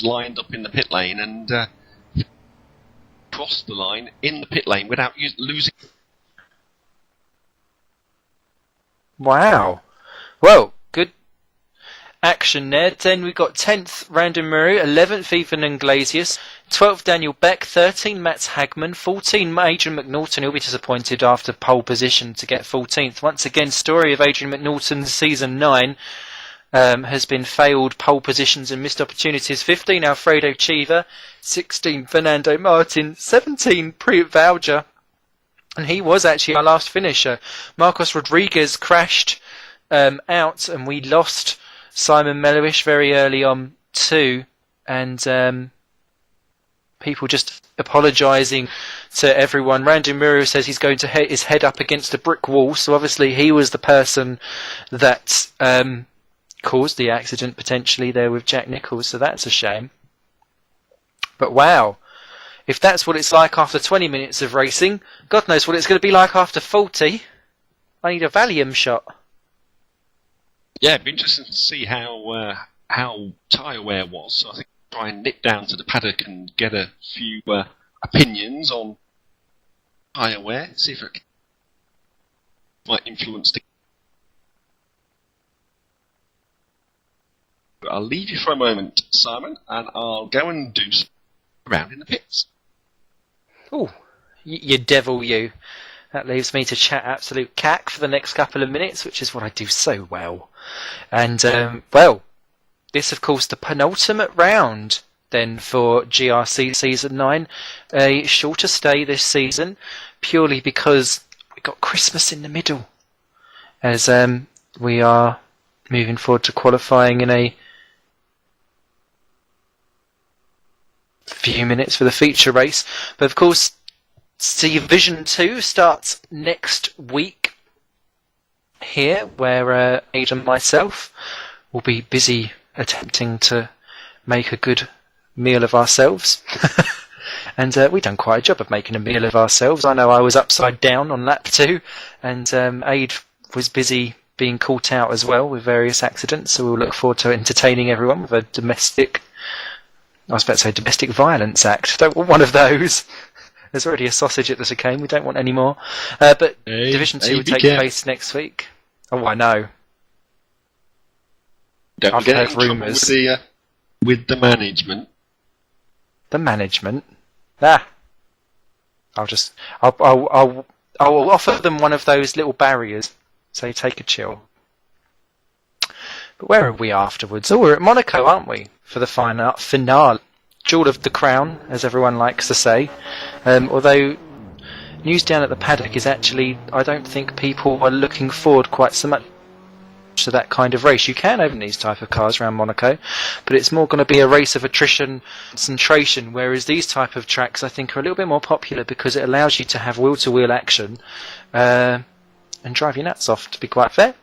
B: lined up in the pit lane and crossed the line in the pit lane without losing.
A: Wow. Well, good action there. Then we've got 10th Randall Murray, 11th Ethan Iglesias, 12th Daniel Beck, 13 Matt Hagman, 14 Adrian McNaughton. He'll be disappointed after pole position to get 14th. Once again, story of Adrian McNaughton's season 9 has been failed pole positions and missed opportunities. 15 Alfredo Chiva, 16 Fernando Martin, 17 Preet Voucher. And he was actually our last finisher. Marcos Rodriguez crashed out, and we lost Simon Mellowish very early on too. And people just apologising to everyone. Randy Murray says he's going to hit his head up against a brick wall. So obviously he was the person that caused the accident potentially there with Jack Nicholls. So that's a shame. But wow. If that's what it's like after 20 minutes of racing, God knows what it's going to be like after 40. I need a Valium shot.
B: Yeah, it'd be interesting to see how tyre wear was. So I think I'll try and nip down to the paddock and get a few opinions on tyre wear, see if it might influence the... But I'll leave you for a moment, Simon, and I'll go and do some around in the pits.
A: Oh, you devil you. That leaves me to chat absolute cack for the next couple of minutes, which is what I do so well. And, well, this, of course, the penultimate round, then, for GRC Season 9. A shorter stay this season, purely because we got Christmas in the middle. As we are moving forward to qualifying in a few minutes for the feature race. But of course, Division 2 starts next week here, where Ada and myself will be busy attempting to make a good meal of ourselves. And we've done quite a job of making a meal of ourselves. I know I was upside down on lap 2, and Aid was busy being caught out as well with various accidents, so we'll look forward to entertaining everyone with a domestic violence act. Don't want one of those. There's already a sausage at the chicane. We don't want any more. But Division 2 will take place next week. Oh, I know.
B: I've heard rumours. With the management.
A: The management? I'll offer them one of those little barriers. So take a chill. But where are we afterwards? Oh, we're at Monaco, aren't we? For the finale. Jewel of the crown, as everyone likes to say. Although news down at the paddock is actually, I don't think people are looking forward quite so much to that kind of race. You can open these type of cars around Monaco, but it's more going to be a race of attrition, concentration, whereas these type of tracks I think are a little bit more popular because it allows you to have wheel-to-wheel action and drive your nuts off, to be quite fair.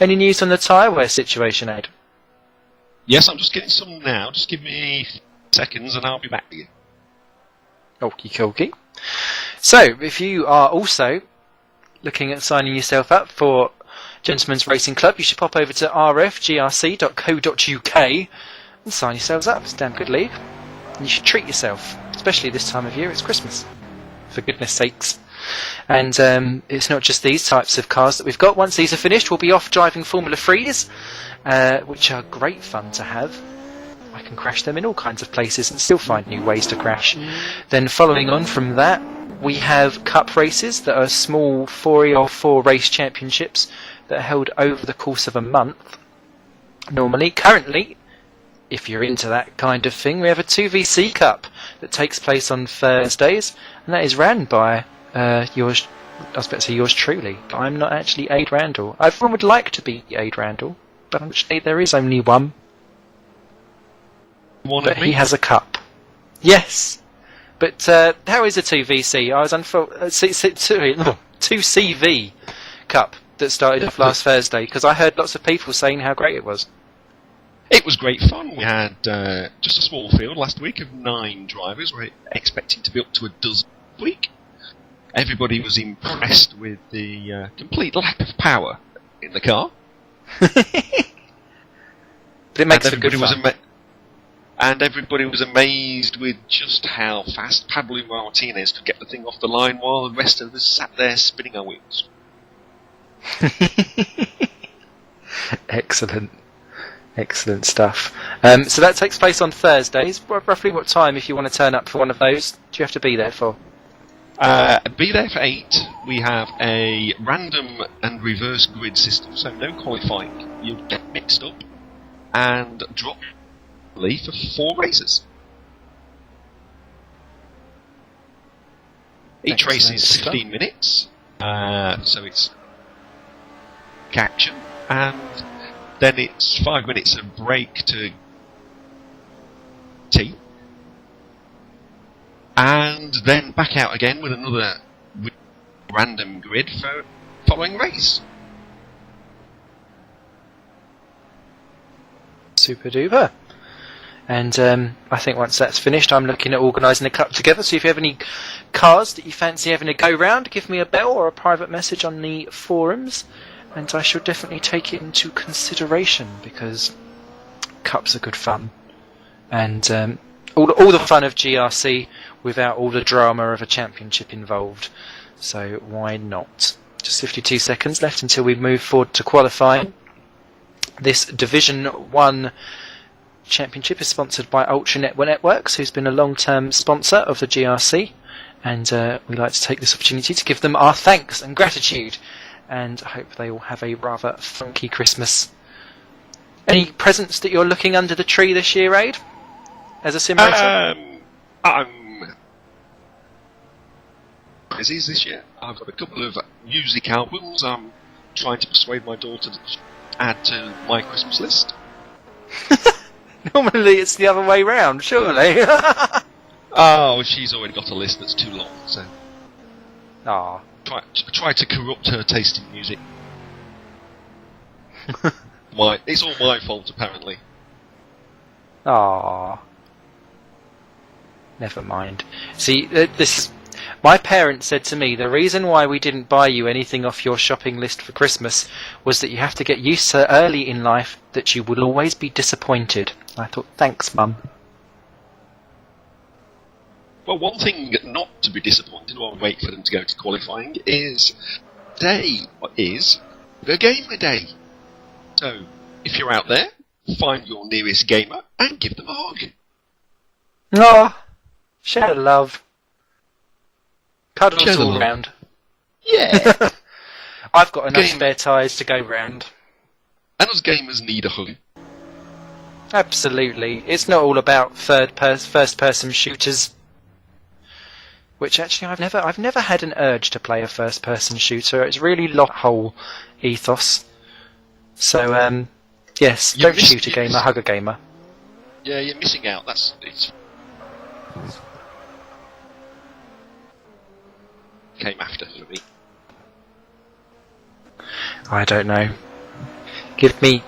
A: Any news on the tyre wear situation, Ed?
B: Yes, I'm just getting some now. Just give me seconds and I'll be back with you.
A: Okie dokie. So, if you are also looking at signing yourself up for Gentlemen's Racing Club, you should pop over to rfgrc.co.uk and sign yourselves up. It's a damn good league. And you should treat yourself, especially this time of year. It's Christmas, for goodness sakes. And it's not just these types of cars that we've got. Once these are finished, we'll be off driving Formula 3s, which are great fun to have. I can crash them in all kinds of places and still find new ways to crash. Then following on from that, we have cup races that are small 4x4 race championships that are held over the course of a month. Normally, currently, if you're into that kind of thing, we have a 2VC Cup that takes place on Thursdays, and that is ran by yours truly. I'm not actually Aid Randle. Everyone would like to be Aid Randle, but unfortunately there is only one. But he has a cup. Yes, but how is a 2VC? I was 2CV Cup that started off last Thursday, because I heard lots of people saying how great it was.
B: It was great fun. We had just a small field last week of 9 drivers. We're expecting to be up to a dozen this week. Everybody was impressed with the complete lack of power in the car.
A: But it makes it good fun.
B: And everybody was amazed with just how fast Pablo Martinez could get the thing off the line while the rest of us sat there spinning our wheels.
A: Excellent. Excellent stuff. So that takes place on Thursdays. Roughly what time, if you want to turn up for one of those, do you have to be there for?
B: Be there for 8. We have a random and reverse grid system, so no qualifying. You'll get mixed up and drop for 4 races. Each race is 15 minutes, so it's action, and then it's 5 minutes of break to tea, and then back out again with another random grid for following race.
A: Super duper. And I think once that's finished, I'm looking at organising a cup together. So if you have any cars that you fancy having a go round, give me a bell or a private message on the forums, and I shall definitely take it into consideration, because cups are good fun, and all the fun of GRC without all the drama of a championship involved. So why not? Just 52 seconds left until we move forward to qualifying. This Division 1 Championship is sponsored by Ultranet Networks, who's been a long-term sponsor of the GRC, and we'd like to take this opportunity to give them our thanks and gratitude, and I hope they all have a rather funky Christmas. Any presents that you're looking under the tree this year, Aid, as a sim racer?
B: I'm busy this year. I've got a couple of music albums I'm trying to persuade my daughter to add to my Christmas list.
A: Normally it's the other way round, surely.
B: Oh, she's already got a list that's too long, so...
A: Ah.
B: Try to corrupt her taste in music. It's all my fault, apparently.
A: Ah. Never mind. See, my parents said to me, the reason why we didn't buy you anything off your shopping list for Christmas was that you have to get used to early in life that you will always be disappointed. I thought, thanks, Mum.
B: Well, one thing not to be disappointed while we wait for them to go to qualifying is the gamer day. So, if you're out there, find your nearest gamer and give them a hug.
A: Oh, share the love. Cuddles all round.
B: Yeah.
A: I've got enough spare tyres to go round.
B: And us gamers need a hug.
A: Absolutely. It's not all about first-person shooters. Which actually I've never had an urge to play a first-person shooter. It's really lost whole ethos. So yes, don't shoot a gamer, hug a gamer.
B: Yeah, you're missing out. It's came after for me.
A: I don't know. Give me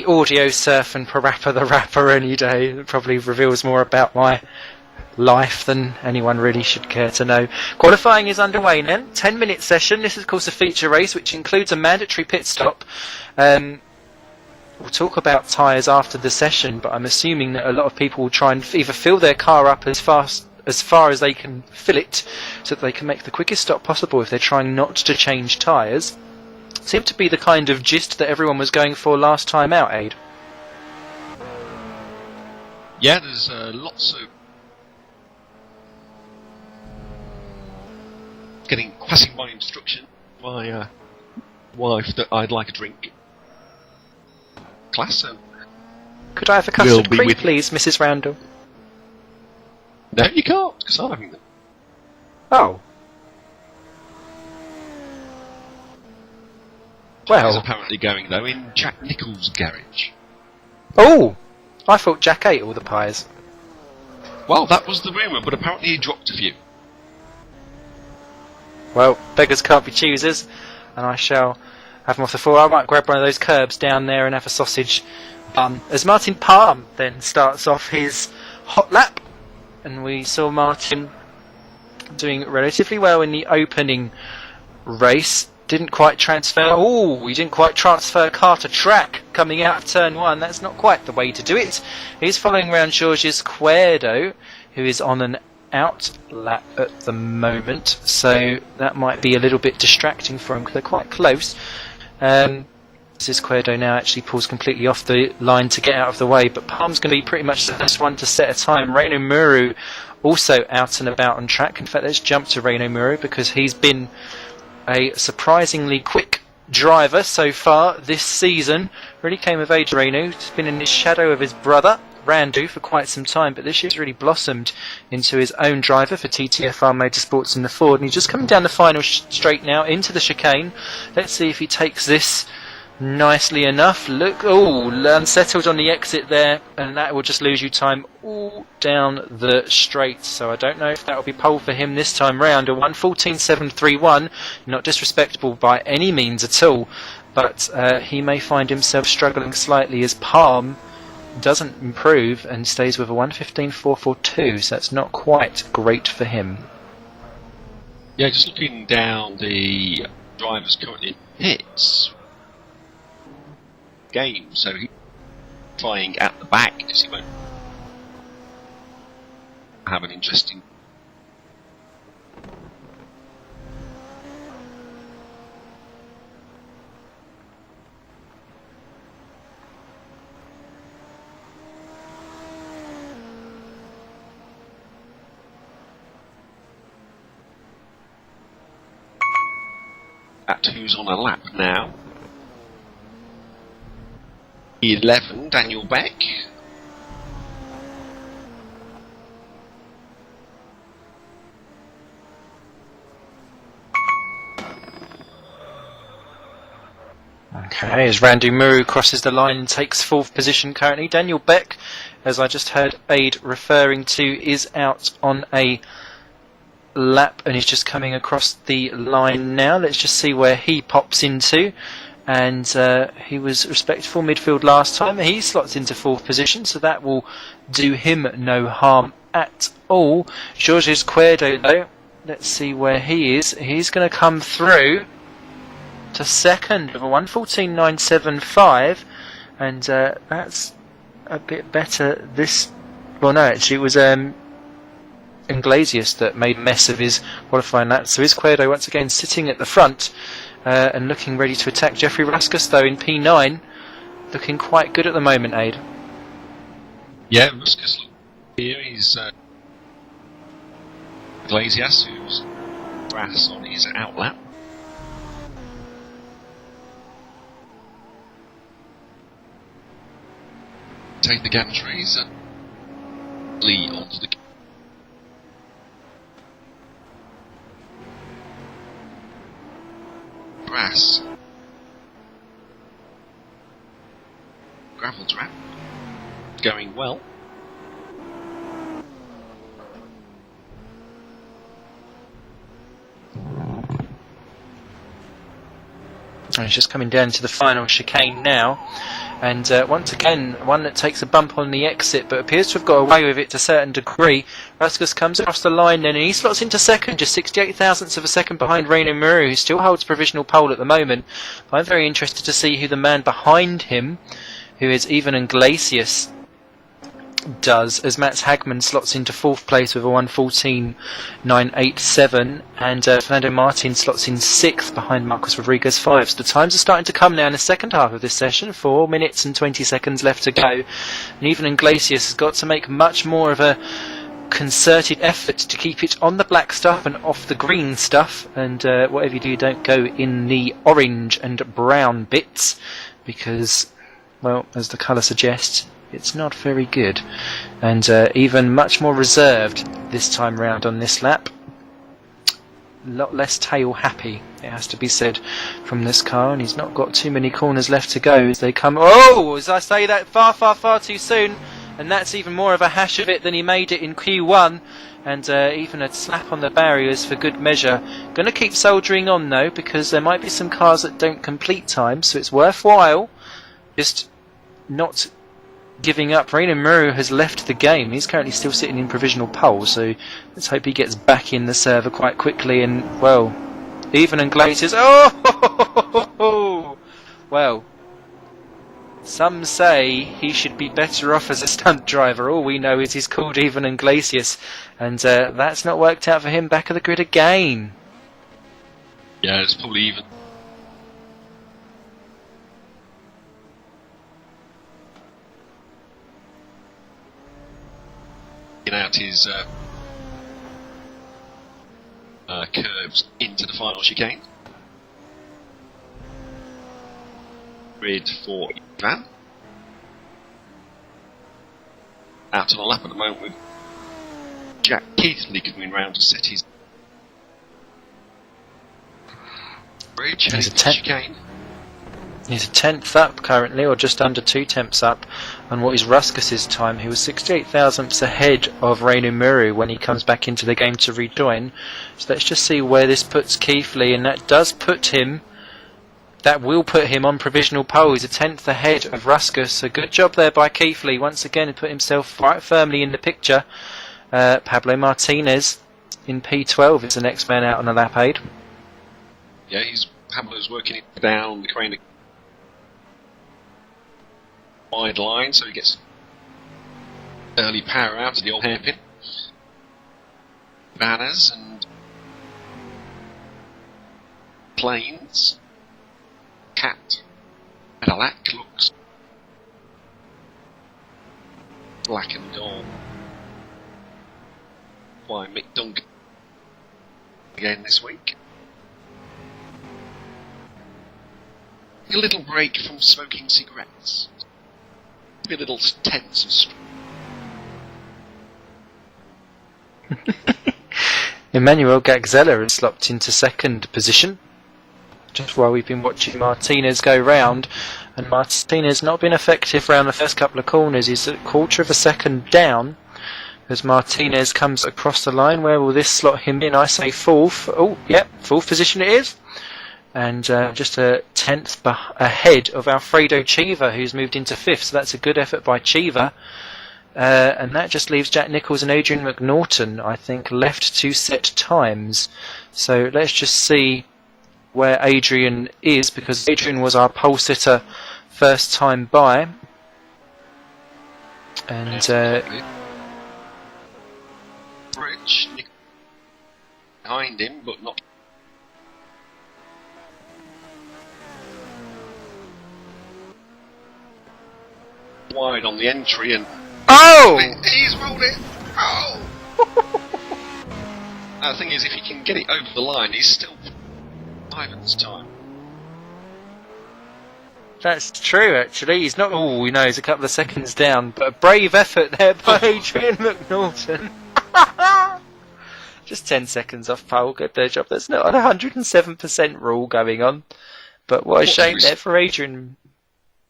A: Audio Surf and Parappa the Rapper any day. It probably reveals more about my life than anyone really should care to know. Qualifying is underway now. 10-minute session. This is, of course, a feature race, which includes a mandatory pit stop. We'll talk about tyres after the session, but I'm assuming that a lot of people will try and either fill their car up as far as they can fill it, so that they can make the quickest stop possible if they're trying not to change tyres. Seemed to be the kind of gist that everyone was going for last time out, Aid.
B: Yeah, there's lots of passing my instruction, my wife, that I'd like a drink. Class, so
A: could I have a custard cream, please, Mrs. Randle?
B: No, you can't, because I'm having them.
A: Oh. Well,
B: He's apparently going, though, in Jack Nichols' garage.
A: Oh! I thought Jack ate all the pies.
B: Well, that was the rumour, but apparently he dropped a few.
A: Well, beggars can't be choosers, and I shall have them off the floor. I might grab one of those curbs down there and have a sausage As Martin Palm then starts off his hot lap, and we saw Martin doing relatively well in the opening race. Didn't quite transfer. Oh, he didn't quite transfer car to track coming out of turn 1. That's not quite the way to do it. He's following around Georges Cuerdo, who is on an out lap at the moment, so that might be a little bit distracting for him because they're quite close. This is Cuerdo now actually pulls completely off the line to get out of the way, but Palm's going to be pretty much the first one to set a time. Reino Muru also out and about on track. In fact, let's jump to Reino Muru because he's been a surprisingly quick driver so far this season. Really came of age, Reino. He's been in the shadow of his brother Randle for quite some time, but this year's really blossomed into his own driver for TTFR Motorsports in the Ford, and he's just coming down the final straight now into the chicane. Let's see if he takes this nicely enough. Look, oh, unsettled on the exit there, and that will just lose you time all down the straight. So I don't know if that will be pole for him this time round. A 1:14.731, not disrespectful by any means at all, but he may find himself struggling slightly as Palm doesn't improve and stays with a 1:15.442. So that's not quite great for him.
B: Yeah, just looking down the drivers currently in hits game, so he's trying at the back because he won't have an interesting at who's on a lap now. 11, Daniel Beck.
A: Okay, as Randy Muru crosses the line and takes 4th position currently. Daniel Beck, as I just heard Aid referring to, is out on a lap and he's just coming across the line now. Let's just see where he pops into. And he was respectful midfield last time. He slots into 4th position, so that will do him no harm at all. Georges Cuerdo, though, let's see where he is. He's going to come through to 2nd with a 1:14.975, and that's a bit better. Well, no, actually, it was Iglesias that made a mess of his qualifying lap. So is Cuerdo once again sitting at the front. And looking ready to attack. Jeffrey Ruskus, though, in P9, looking quite good at the moment, Aid.
B: Yeah, Ruskus here. He's Iglesias, who's brass on his outlap. Take the gantries and lead onto the brass gravel trap, going well.
A: And he's just coming down to the final chicane now, and once again one that takes a bump on the exit but appears to have got away with it to a certain degree. Ruskus comes across the line then and he slots into 2nd, just 68 thousandths of a second behind Reino Muru, who still holds provisional pole at the moment. I'm very interested to see who the man behind him, who is even Iglesias, does, as Mats Hagman slots into 4th place with a 1:14.987, and Fernando Martin slots in 6th behind Marcos Rodriguez 5. So the times are starting to come now in the second half of this session. 4 minutes and 20 seconds left to go, and even Iglesias has got to make much more of a concerted effort to keep it on the black stuff and off the green stuff, and whatever you do, don't go in the orange and brown bits, because, well, as the colour suggests, it's not very good. And even much more reserved this time round on this lap. A lot less tail happy, it has to be said, from this car, and he's not got too many corners left to go as they come. Oh, as I say that far too soon, and that's even more of a hash of it than he made it in Q1, and even a slap on the barriers for good measure. Going to keep soldiering on though, because there might be some cars that don't complete time, so it's worthwhile just not giving up. Rainer Muru has left the game. He's currently still sitting in provisional pole, so let's hope he gets back in the server quite quickly. And, well, even and Glaciers. Oh! Well, some say he should be better off as a stunt driver. All we know is he's called Even and Glacius, and that's not worked out for him back of the grid again.
B: Yeah, it's probably even. Out his curves into the final chicane. Grid for Ivan. Out on a lap at the moment with Jack Keithley coming round to set his bridge. Heading to the chicane.
A: He's a 10th up currently, or just under 2 tenths up on what is Ruskus's time. He was 68 thousandths ahead of Rainu Muru when he comes back into the game to rejoin. So let's just see where this puts Keithley, and that will put him on provisional pole. He's a 10th ahead of Ruskus. So good job there by Keithley. Once again, he put himself quite firmly in the picture. Pablo Martinez in P12 is the next man out on a lap aid.
B: Yeah, Pablo's working it down the crane. Wide line, so he gets early power out of the old hairpin. Banners and planes. Cat Cadillac looks black and gold. By Mick Duncan again this week. A little break from smoking cigarettes. Be a little tense and
A: Emmanuel Gagzella has slopped into second position just while we've been watching Martinez go round, and Martinez not been effective around the first couple of corners. He's a quarter of a second down as Martinez comes across the line. Where will this slot him in? I say fourth. Oh, yep, fourth position it is. And just a 10th ahead of Alfredo Chiva, who's moved into 5th. So that's a good effort by Chiva. And that just leaves Jack Nichols and Adrian McNaughton, I think, left to set times. So let's just see where Adrian is, because Adrian was our pole sitter first time by. And
B: Bridge behind him, but not. Wide on the entry, and he's rolled it. Oh! Now, the thing is, if he can get it over the line, he's still Ivan's time.
A: That's true, actually. He's not. Oh, we know he's a couple of seconds down, but a brave effort there by Adrian McNaughton. Just 10 seconds off pole. Good their job. There's not a 107% rule going on, but what a shame there for Adrian.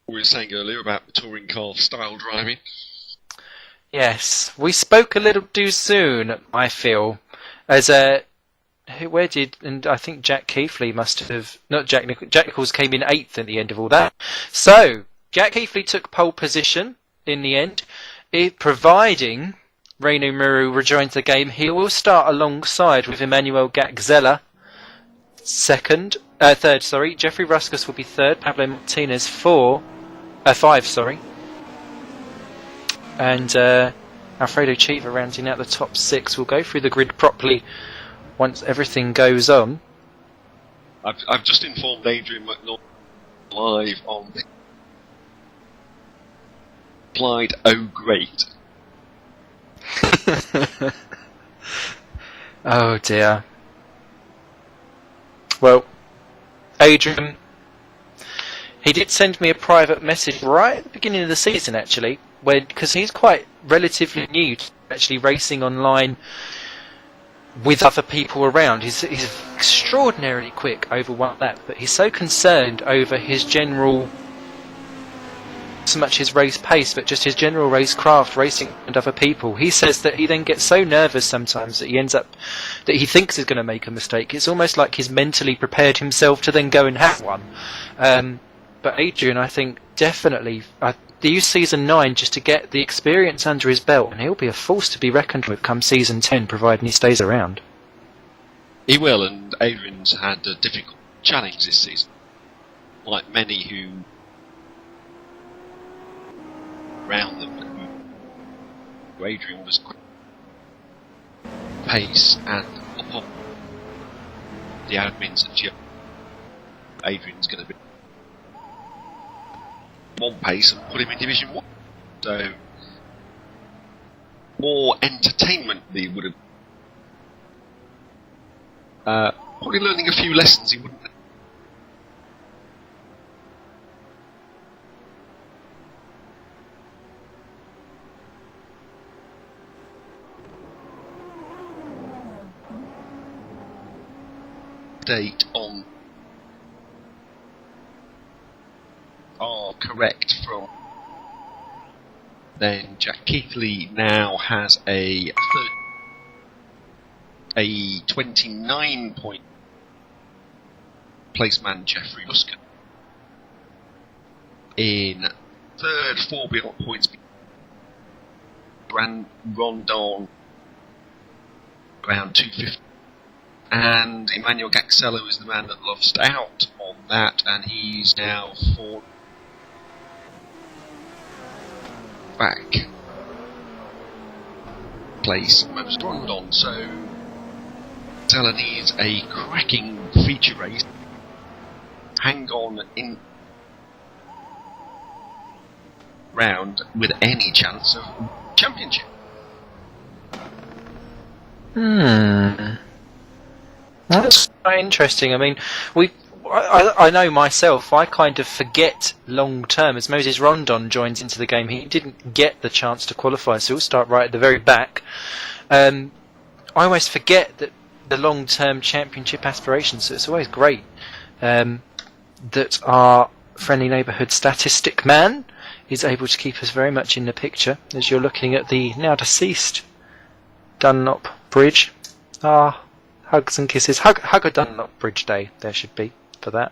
B: We were saying earlier about the touring car style driving.
A: Yes, we spoke a little too soon, I feel. As and I think Jack Keithley must have, not Jack Nichols came in 8th at the end of all that. So, Jack Keithley took pole position in the end, providing Rainu Muru rejoins the game. He will start alongside with Emmanuel Gagzella, third. Jeffrey Ruskus will be 3rd, Pablo Martinez 5, and Alfredo Chiva rounding out the top 6. We'll go through the grid properly once everything goes on.
B: I've just informed Adrian McNaughton live on the Clyde. Oh, great.
A: Oh dear. Well, Adrian, he did send me a private message right at the beginning of the season, actually, because he's quite relatively new to actually racing online with other people around. He's extraordinarily quick over one lap, but he's so concerned over his general, not so much his race pace, but just his general racecraft, racing and other people. He says that he then gets so nervous sometimes that he thinks he's going to make a mistake. It's almost like he's mentally prepared himself to then go and have one. But Adrian, I think, definitely, use season 9 just to get the experience under his belt, and he'll be a force to be reckoned with come season 10, providing he stays around.
B: He will, and Adrian's had a difficult challenge this season. Like many who around them, who Adrian was quick pace and upon the admins at GRC. Adrian's going to be one pace and put him in Division 1. So, more entertainment he would have. Probably learning a few lessons he wouldn't. Date on are correct from then Jack Keithley now has a 29 point placeman Jeffrey Rusker in third, 4 points Randle around 250. And Emmanuel Gaxello is the man that lost out on that, and he's now 4 back place most Rondon. So Gaxello needs a cracking feature race. Hang on in round with any chance of championship.
A: That's quite interesting. I mean, I know myself, I kind of forget long term. As Moses Rondon joins into the game, he didn't get the chance to qualify, so he'll start right at the very back. I always forget that the long term championship aspirations, so it's always great that our friendly neighbourhood statistic man is able to keep us very much in the picture as you're looking at the now deceased Dunlop Bridge. Hugs and kisses. Hug a Dunlop Bridge Day there should be for that.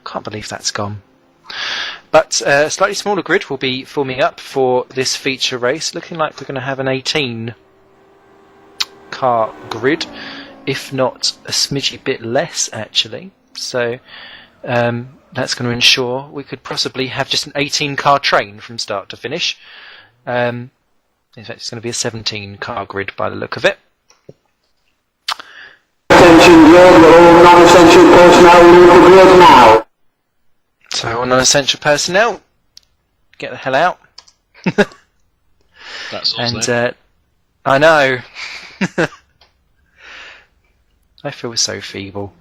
A: Can't believe that's gone. But a slightly smaller grid will be forming up for this feature race, looking like we're going to have an 18 car grid, if not a smidgy bit less actually. So that's going to ensure we could possibly have just an 18 car train from start to finish. In fact, it's going to be a 17 car grid by the look of it.
C: All non-essential personnel leave the grid now.
A: So all non-essential personnel, get the hell out.
B: That's all.
A: And I know. I feel so feeble.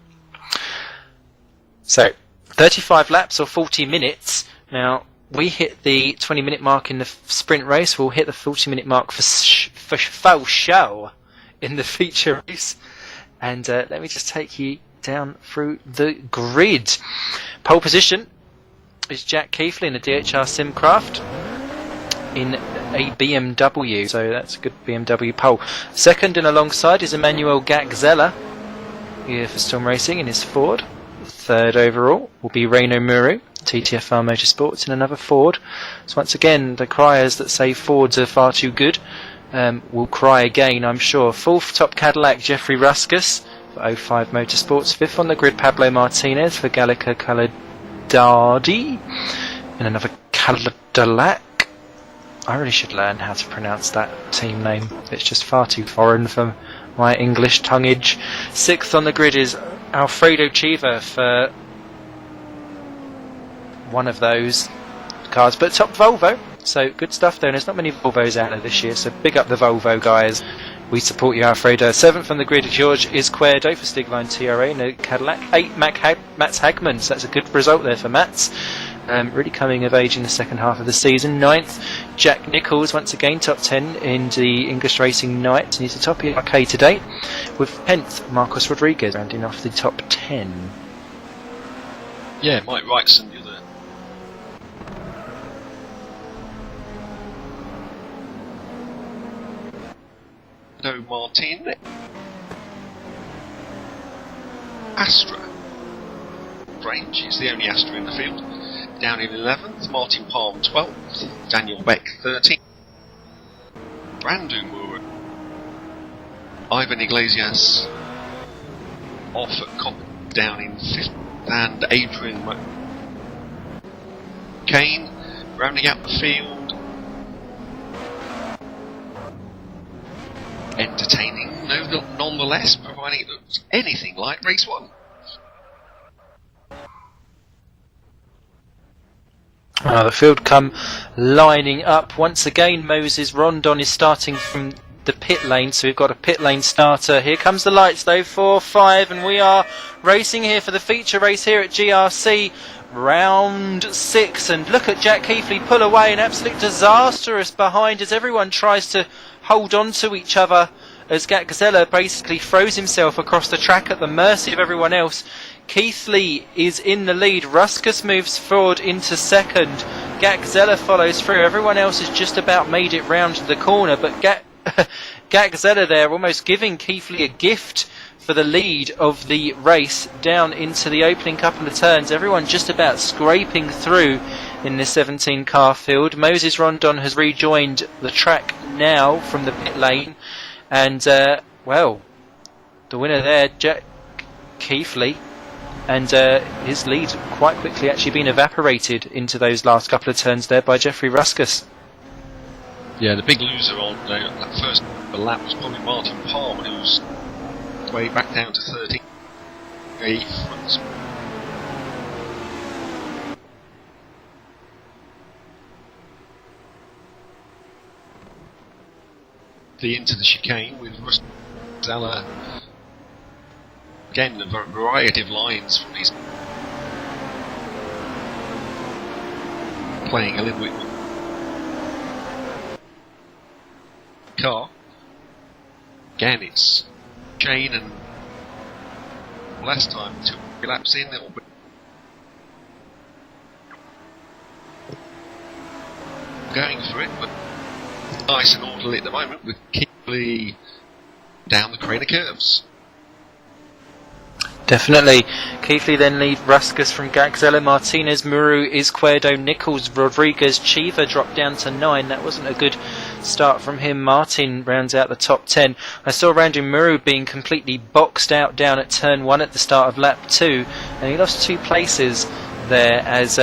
A: So 35 laps or 40 minutes. Now we hit the 20-minute mark in the sprint race. We'll hit the 40-minute mark for foul show in the feature race. And let me just take you down through the grid. Pole position is Jack Keithley in a DHR Simcraft in a BMW, so that's a good BMW pole. Second and alongside is Emmanuel Gaxella here for Storm Racing in his Ford. Third overall will be Reino Muru, TTFR Motorsports in another Ford. So once again, the criers that say Fords are far too good will cry again, I'm sure. Fourth, top Cadillac, Jeffrey Ruskus for 05 Motorsports. Fifth on the grid, Pablo Martinez for Gallica Caladadi in another Cadillac. I really should learn how to pronounce that team name. It's just far too foreign for my English tonguage. Sixth on the grid is Alfredo Chiva for one of those cars, but top Volvo. So good stuff there, and there's not many Volvos out there this year, so big up the Volvo guys. We support you, Alfredo. Seventh on the grid, George Izquierdo for Stigline TRA in a Cadillac. 8, Mats Hagman, so that's a good result there for Mats. Really coming of age in the second half of the season. Ninth, Jack Nichols, once again top 10 in the English Racing Night, and he's the top ERK to date. With 10th, Marcos Rodriguez rounding off the top 10.
B: Yeah, Mike Wrightson, the other. No, Martin. Astra. Strange, it's the only Astra in the field. down in 11th, Martin Palm 12th, Daniel Beck 13th, Randle Moore, Ivan Iglesias off at Cop down in 5th, and Adrian Kane rounding out the field. Entertaining, nonetheless, providing it looks anything like race 1.
A: The field come lining up once again. Moses Rondon is starting from the pit lane, so we've got a pit lane starter. Here comes the lights though, 4, 5, and we are racing here for the feature race here at GRC. Round 6, and look at Jack Keithley pull away, an absolute disastrous behind as everyone tries to hold on to each other as Gazella basically throws himself across the track at the mercy of everyone else. Keithley is in the lead, Ruskus moves forward into second, Gazella follows through, everyone else has just about made it round the corner, but Gazella there almost giving Keithley a gift for the lead of the race down into the opening couple of turns. Everyone just about scraping through in this 17 car field. Moses Rondon has rejoined the track now from the pit lane, and well, the winner there, Jack Keithley, and his lead quite quickly actually been evaporated into those last couple of turns there by Jeffrey Ruskus.
B: Yeah, the big loser on that first lap was probably Martin Palm, who's way back down to 13. Into the chicane with Ruskus. Again, a variety of lines from these playing a little bit car. Again, it's chain, and last time 2 laps in, it'll be going for it, but nice and orderly at the moment with Keithley down the Craner curves.
A: Definitely. Keithley then lead Ruskus from Gazella, Martinez, Muru, Izquierdo, Nichols, Rodriguez, Chiva dropped down to 9. That wasn't a good start from him. Martin rounds out the top 10. I saw Randle Muru being completely boxed out down at turn 1 at the start of lap 2, and he lost 2 places there as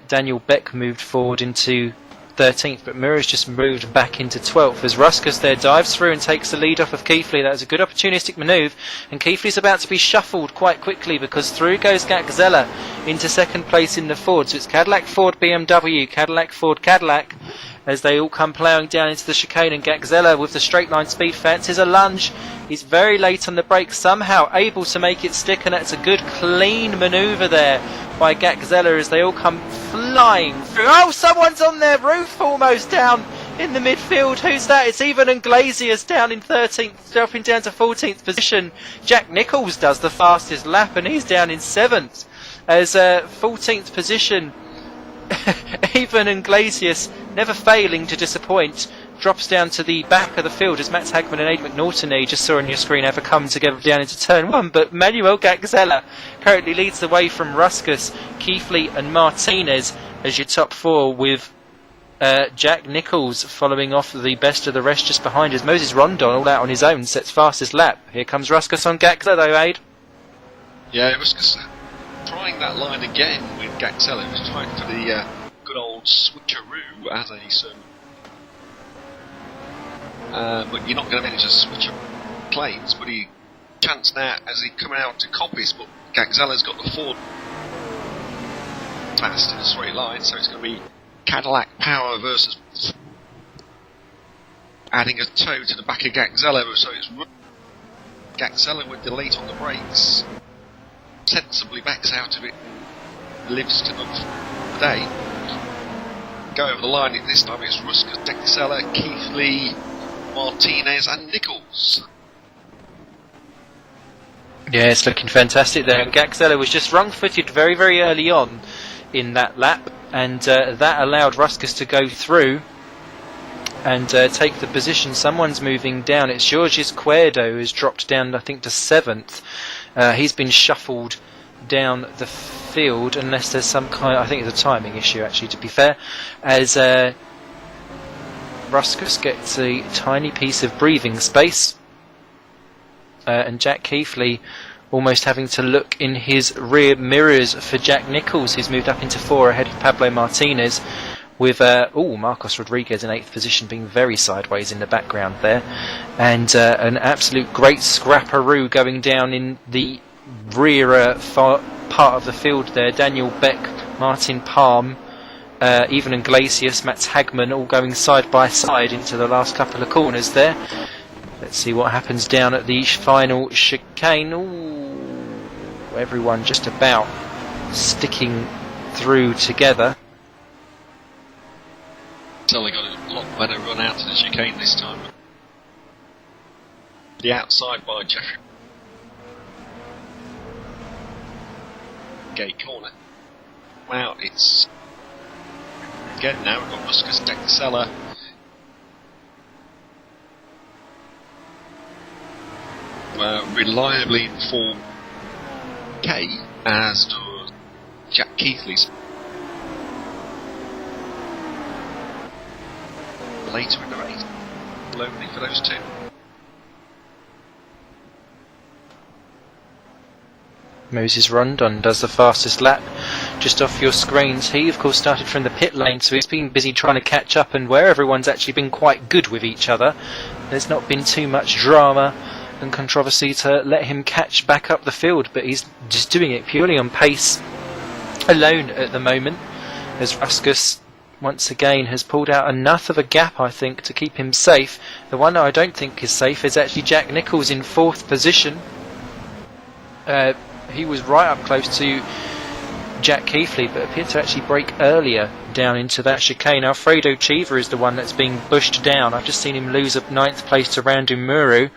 A: Daniel Beck moved forward into 13th, but Muru's just moved back into 12th as Ruskus there dives through and takes the lead off of Keithley. That was a good opportunistic manoeuvre, and Keithley's about to be shuffled quite quickly because through goes Gazella into second place in the Ford. So it's Cadillac, Ford, BMW, Cadillac, Ford, Cadillac as they all come ploughing down into the chicane, and Gazella with the straight line speed fancies a lunge. He's very late on the brakes, somehow able to make it stick, and that's a good clean manoeuvre there by Gazella as they all come flying through. Oh, someone's on their roof almost down in the midfield. Who's that? It's Ivan Iglesias down in 13th, dropping down to 14th position. Jack Nichols does the fastest lap and he's down in 7th as 14th position. Ivan Iglesias, never failing to disappoint, drops down to the back of the field as Max Hagman and Aid McNaughton, you just saw on your screen, ever come together down into turn 1. But Manuel Gazella currently leads the way from Ruskus, Keithley and Martinez as your top 4, with Jack Nichols following off the best of the rest just behind as Moses Rondon all out on his own sets fastest lap. Here comes Ruskus on Gazella though, Aid.
B: Yeah, Ruskus trying that line again with Gazella. He was trying for the good old switcheroo as a certain. But you're not going to manage to switch up planes, but he chanced now as he coming out to Coppice, but Gazella's got the Ford fast in a straight line, so it's going to be Cadillac Power versus adding a toe to the back of Gazella, so it's Gazella with the late on the brakes, sensibly backs out of it, lives to another day. Go over the line this time, it's Ruskus, Gazella, Keithley, Martinez and Nichols.
A: Yeah, it's looking fantastic there. And Gazella was just wrong-footed very, very early on in that lap, and that allowed Ruskus to go through and take the position. Someone's moving down. It's Georges Izquierdo who's dropped down, I think, to 7th. He's been shuffled down the field, unless there's some kind. I think it's a timing issue, actually. To be fair, as Ruskus gets a tiny piece of breathing space, and Jack Keithley almost having to look in his rear mirrors for Jack Nicholls, who's moved up into 4 ahead of Pablo Martinez, with Marcos Rodriguez in 8th position, being very sideways in the background there, and an absolute great scrapperoo going down in the rear part of the field there. Daniel Beck, Martin Palm, even Iglesias, Mats Hagman, all going side by side into the last couple of corners there. Let's see what happens down at the final chicane. Ooh, everyone just about sticking through together.
B: So they got a lot better run out of the chicane this time. The outside by Jeffrey. Gate corner. Wow, it's again now we've got Ruskus Dexella. Reliably informed K, as does Jack Keithley's. Later in the race, lonely for those two.
A: Moses Rondon does the fastest lap just off your screens. He of course started from the pit lane, so he's been busy trying to catch up, and where everyone's actually been quite good with each other, there's not been too much drama and controversy to let him catch back up the field, but he's just doing it purely on pace alone at the moment, as Ruskus once again has pulled out enough of a gap, I think, to keep him safe. The one that I don't think is safe is actually Jack Nicholls in 4th position. He was right up close to Jack Keithley, but appeared to actually break earlier down into that chicane. Alfredo Chiva is the one that's being pushed down. I've just seen him lose up 9th place to Randle Muru,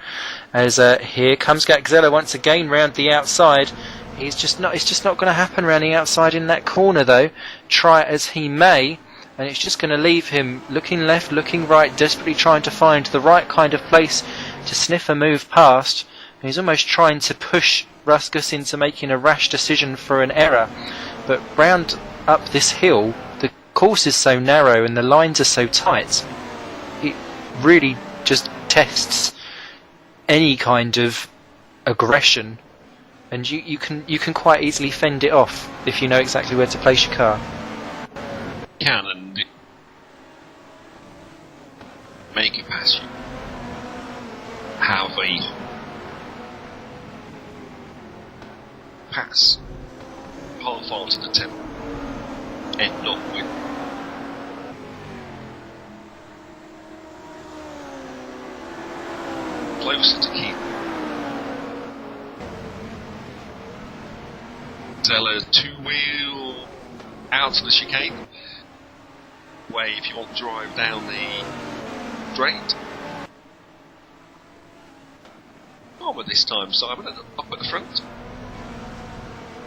A: as here comes Gagzella once again round the outside. It's just not going to happen round the outside in that corner though, try it as he may, and it's just going to leave him looking left, looking right, desperately trying to find the right kind of place to sniff a move past. And he's almost trying to push Ruskus into making a rash decision for an error, but round up this hill the course is so narrow and the lines are so tight, it really just tests any kind of aggression, and you can quite easily fend it off if you know exactly where to place your car.
B: Can and make it pass you. Have a pass half-hearted attempt, end up with closer to keep Zeller 2-wheel out of the chicane way if you want to drive down the straight. But this time Simon up at the front.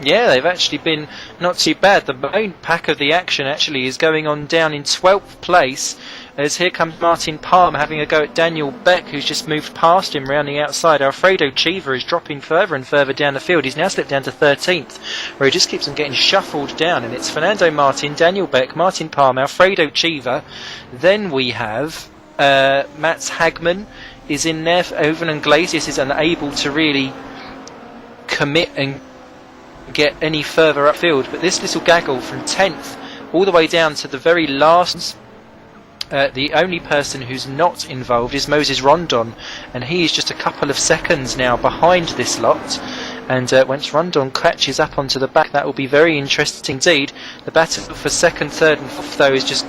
A: Yeah, they've actually been not too bad. The main pack of the action actually is going on down in 12th place, as here comes Martin Palm having a go at Daniel Beck, who's just moved past him round the outside. Alfredo Chiva is dropping further and further down the field. He's now slipped down to 13th, where he just keeps on getting shuffled down, and it's Fernando Martin, Daniel Beck, Martin Palm, Alfredo Chiva. Then we have Mats Hagman is in there. Oven and Iglesias is unable to really commit and get any further upfield, but this little gaggle from 10th all the way down to the very last, the only person who's not involved is Moses Rondon, and he is just a couple of seconds now behind this lot, and once Rondon catches up onto the back, that will be very interesting indeed. The battle for 2nd, 3rd and 4th though is just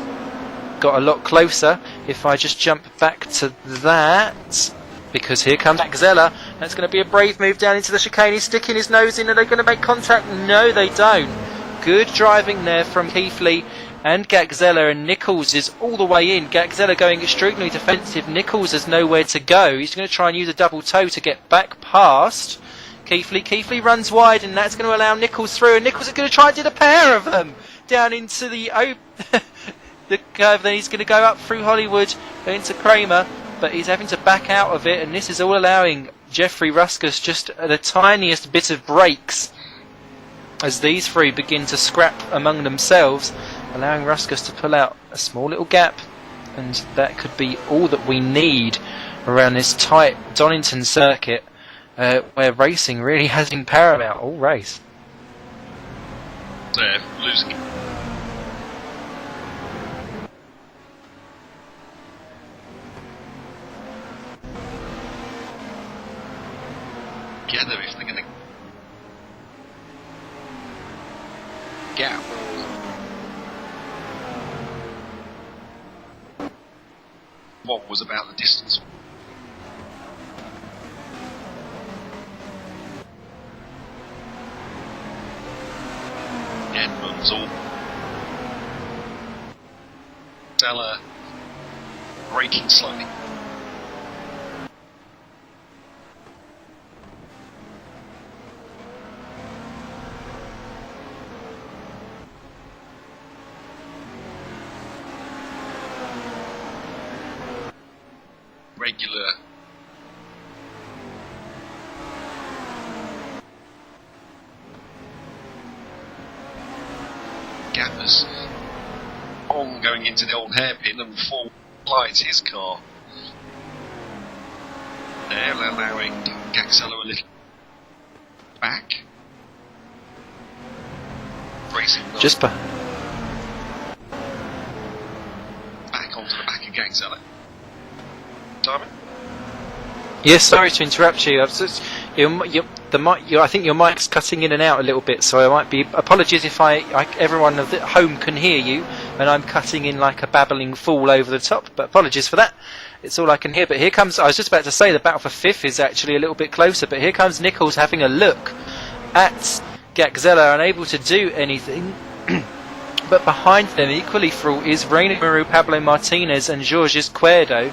A: got a lot closer. If I just jump back to that, because here comes Gagzella. That's going to be a brave move down into the chicane. He's sticking his nose in. Are they going to make contact? No, they don't. Good driving there from Keithley and Gagzella, and Nicholls is all the way in. Gagzella going extremely defensive. Nicholls has nowhere to go. He's going to try and use a double toe to get back past Keithley. Keithley runs wide, and that's going to allow Nicholls through, and Nicholls is going to try and do the pair of them down into the the curve. Then he's going to go up through Hollywood into Kramer, but he's having to back out of it, and this is all allowing Jeffrey Ruskus just the tiniest bit of brakes as these three begin to scrap among themselves, allowing Ruskus to pull out a small little gap, and that could be all that we need around this tight Donnington circuit, where racing really has been paramount all race.
B: They're losing it. Together if they're going to gap. One was about the distance. Again runs all. Stella braking slowly. Regular gappers on going into the old hairpin and full glides his car. They're allowing Gaxella a little back. Racing
A: Just
B: back onto the back of Gaxella. Simon?
A: Yes, sorry to interrupt you. I think your mic's cutting in and out a little bit, so I might be. Apologies if everyone at home can hear you, and I'm cutting in like a babbling fool over the top. But apologies for that. It's all I can hear. But here comes. I was just about to say the battle for fifth is actually a little bit closer. But here comes Nichols having a look at Gaxella, unable to do anything. But behind them, equally full, is Reina Maru, Pablo Martinez, and Georges Cuerdo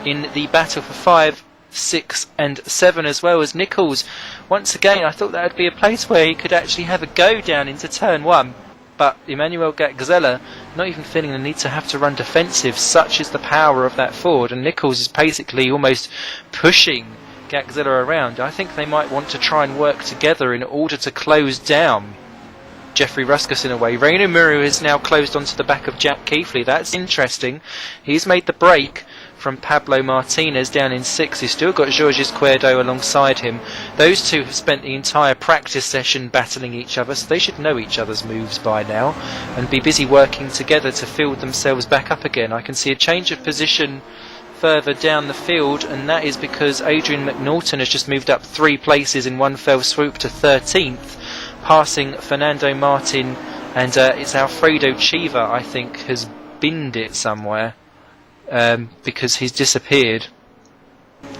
A: in the battle for 5, 6 and 7, as well as Nichols. Once again, I thought that would be a place where he could actually have a go down into turn 1, but Emmanuel Gaxella not even feeling the need to have to run defensive. Such is the power of that Ford, and Nichols is basically almost pushing Gaxella around. I think they might want to try and work together in order to close down Jeffrey Ruskus in a way. Reina Muru is now closed onto the back of Jack Keithley. That's interesting. He's made the break from Pablo Martinez down in 6. He's still got Georges Cuerdo alongside him. Those two have spent the entire practice session battling each other, so they should know each other's moves by now and be busy working together to field themselves back up again. I can see a change of position further down the field, and that is because Adrian McNaughton has just moved up 3 places in one fell swoop to 13th, passing Fernando Martin, and it's Alfredo Chiva, I think, has binned it somewhere. Because he's disappeared.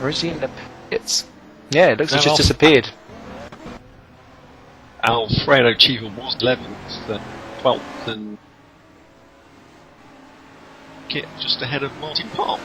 A: Or is he in the pits? Yeah, it looks like he's just disappeared.
B: Alfredo Chiva was 11th, 12th, and Kit just ahead of Martin Park.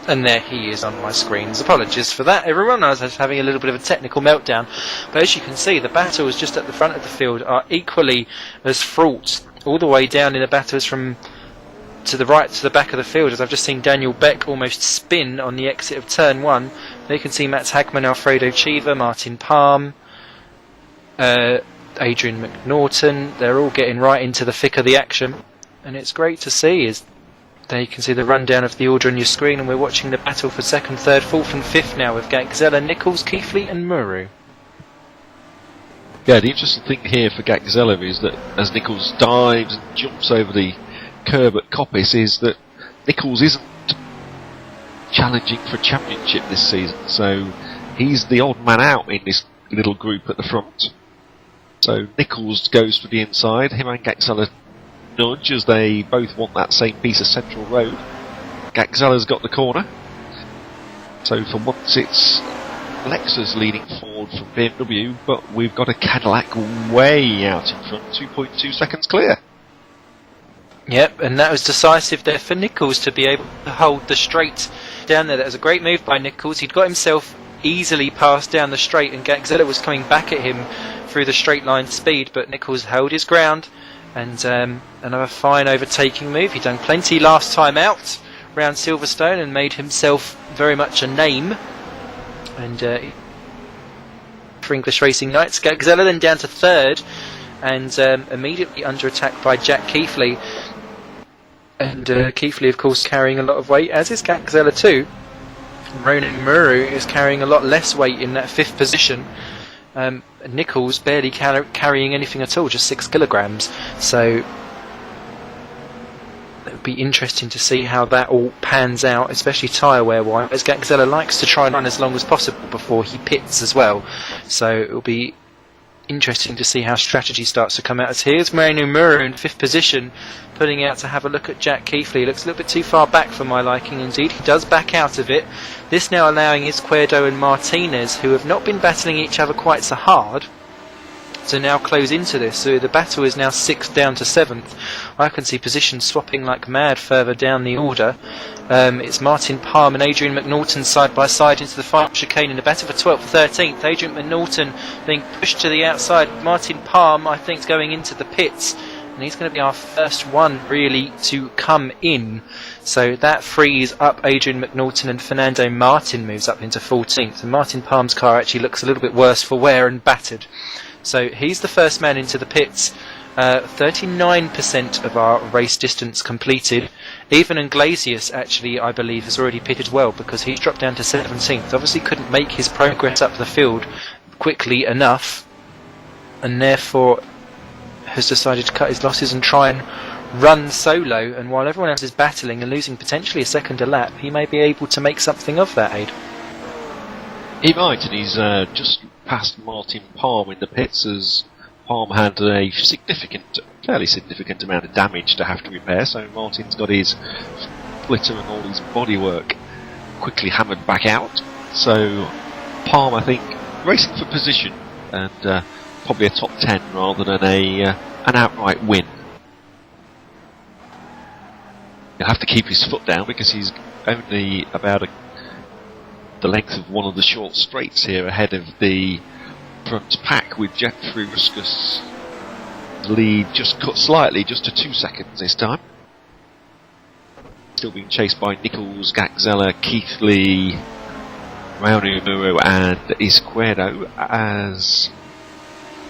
A: And there he is on my screens. Apologies for that, everyone. I was having a little bit of a technical meltdown. But as you can see, the battles just at the front of the field are equally as fraught, all the way down in the battles from to the right to the back of the field, as I've just seen Daniel Beck almost spin on the exit of turn 1. There you can see Mats Hagman, Alfredo Chiva, Martin Palm, Adrian McNaughton. They're all getting right into the thick of the action, and it's great to see. There you can see the rundown of the order on your screen, and we're watching the battle for 2nd, 3rd, 4th and 5th now with Gaxella, Nichols, Keithley and Muru.
B: Yeah, the interesting thing here for Gaxella is that as Nichols dives and jumps over the curb at Coppice, is that Nichols isn't challenging for a championship this season, so he's the odd man out in this little group at the front. So Nichols goes to the inside, him and Gaxella nudge as they both want that same piece of central road. Gaxella's got the corner, so for once it's Lexus leading forward from BMW, but we've got a Cadillac way out in front, 2.2 seconds clear.
A: Yep, and that was decisive there for Nichols to be able to hold the straight down there. That was a great move by Nichols. He'd got himself easily passed down the straight, and Gaxella was coming back at him through the straight line speed, but Nichols held his ground. And another fine overtaking move. He'd done plenty last time out. round Silverstone and made himself very much a name. And for English Racing Knights, Gazella then down to third, and immediately under attack by Jack Keithley. And Keithley, of course, carrying a lot of weight, as is Gazella too. Ronan Muru is carrying a lot less weight in that 5th position. Nichols barely carrying anything at all, just 6 kilograms. So it would be interesting to see how that all pans out, especially tyre wear wise, as Gazella likes to try and run as long as possible before he pits as well. So it will be interesting to see how strategy starts to come out. As here's Marino Muru in 5th position, pulling out to have a look at Jack Keithley. Looks a little bit too far back for my liking indeed. He does back out of it. This now allowing Izquierdo and Martinez, who have not been battling each other quite so hard, to now close into this. So the battle is now 6th down to 7th. I can see positions swapping like mad further down the order. It's Martin Palm and Adrian McNaughton side by side into the final chicane in a battle for 12th, 13th. Adrian McNaughton being pushed to the outside. Martin Palm, I think, is going into the pits, and he's going to be our first one really to come in. So that frees up Adrian McNaughton, and Fernando Martin moves up into 14th. And Martin Palm's car actually looks a little bit worse for wear and battered. So he's the first man into the pits. 39% of our race distance completed. Even Iglesias, actually, I believe, has already pitted well, because he's dropped down to 17th. Obviously couldn't make his progress up the field quickly enough, and therefore has decided to cut his losses and try and run solo. And while everyone else is battling and losing potentially a second a lap, he may be able to make something of that, Aid.
B: He might, and he's just past Martin Palm in the pits, as Palm had a fairly significant amount of damage to have to repair, so Martin's got his splitter and all his bodywork quickly hammered back out. So Palm, I think, racing for position, and probably a top 10 rather than an outright win. He'll have to keep his foot down, because he's only about the length of one of the short straights here ahead of the front pack, with Jeffrey Ruskus' lead just cut slightly, just to 2 seconds this time. Still being chased by Nichols, Gazella, Keithley, Raul Muro and Izquierdo, as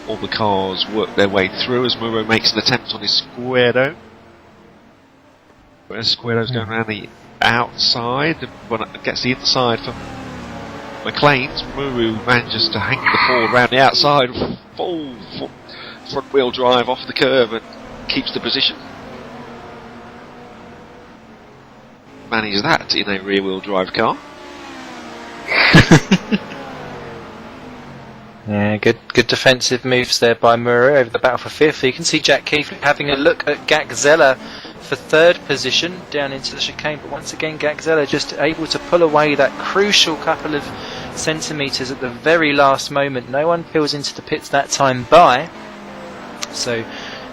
B: all the cars work their way through, as Muro makes an attempt on Izquierdo. Izquierdo's going around the outside, but gets the inside for McLean's. Muru manages to hang the Ford round the outside, full front wheel drive off the curve, and keeps the position. Manage that in a rear wheel drive car.
A: Yeah, good defensive moves there by Muru over the battle for 5th. You can see Jack Keithley having a look at Gazella for 3rd position down into the chicane, but once again Gazella just able to pull away that crucial couple of centimetres at the very last moment. No one peels into the pits that time by, so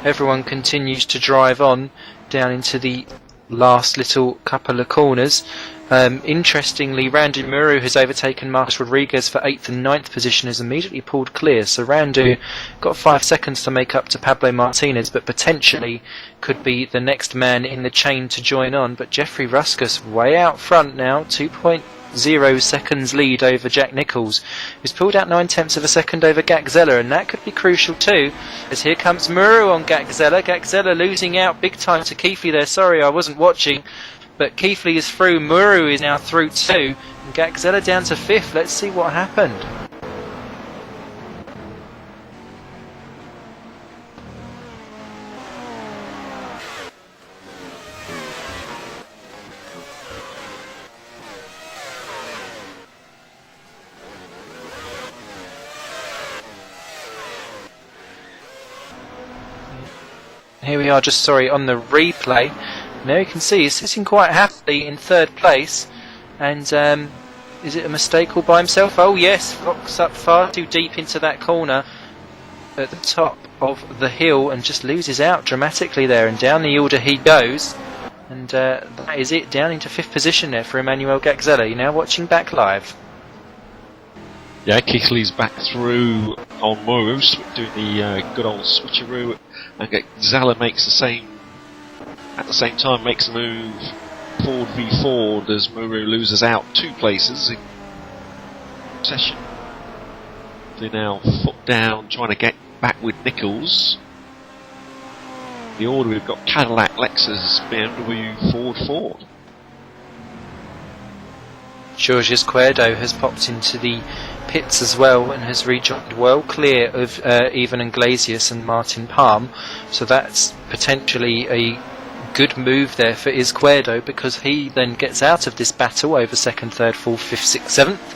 A: everyone continues to drive on down into the last little couple of corners. Interestingly, Randu Muru has overtaken Marcus Rodriguez for 8th and 9th position, has immediately pulled clear. So Randu got 5 seconds to make up to Pablo Martinez, but potentially could be the next man in the chain to join on. But Jeffrey Ruskus way out front now, 2.0 seconds lead over Jack Nichols, who's pulled out 9/10 of a second over Gazella, and that could be crucial too, as here comes Muru on Gazella. Gazella losing out big time to Keithley there. Sorry, I wasn't watching. But Keithley is through, Muru is now through too, and Gazella down to 5th. Let's see what happened. Here we are, just sorry, on the replay. Now you can see he's sitting quite happily in 3rd place, and is it a mistake all by himself? Oh yes, locks up far too deep into that corner at the top of the hill and just loses out dramatically there, and down the order he goes, and that is it, down into 5th position there for Emmanuel Gazella. You're now watching back live.
B: Yeah, Keithley's back through on Muru, doing the good old switcheroo, and Gazella makes the same. At the same time, makes a move Ford v Ford as Muru loses out 2 places in session. They're now foot down trying to get back with Nichols. The order we've got Cadillac, Lexus, BMW, Ford.
A: Jorge Izquierdo has popped into the pits as well and has rejoined well clear of Ivan Iglesias and Martin Palm, so that's potentially a good move there for Izquierdo, because he then gets out of this battle over 2nd, 3rd, 4th, 5th, 6th, 7th,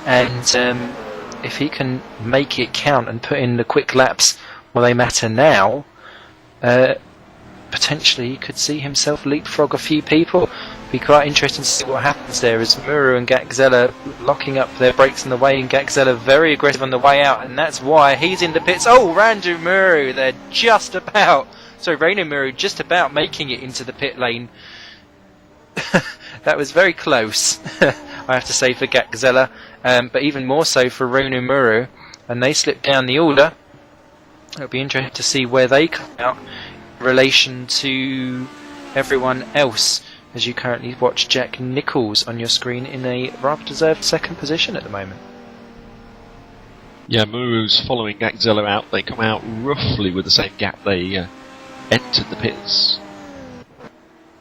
A: and if he can make it count and put in the quick laps while they matter now, potentially he could see himself leapfrog a few people. Be quite interesting to see what happens there, as Muru and Gagzella locking up their brakes on the way, and Gagzella very aggressive on the way out, and that's why he's in the pits. Oh, Randle Muru, they're just about, sorry, Randle Muru just about making it into the pit lane. That was very close, I have to say, for Gagzella, but even more so for Randle Muru, and they slip down the order. It'll be interesting to see where they come out in relation to everyone else, as you currently watch Jack Nichols on your screen in a rather deserved 2nd position at the moment.
B: Yeah, Muru's following Gagzella out. They come out roughly with the same gap they entered the pits.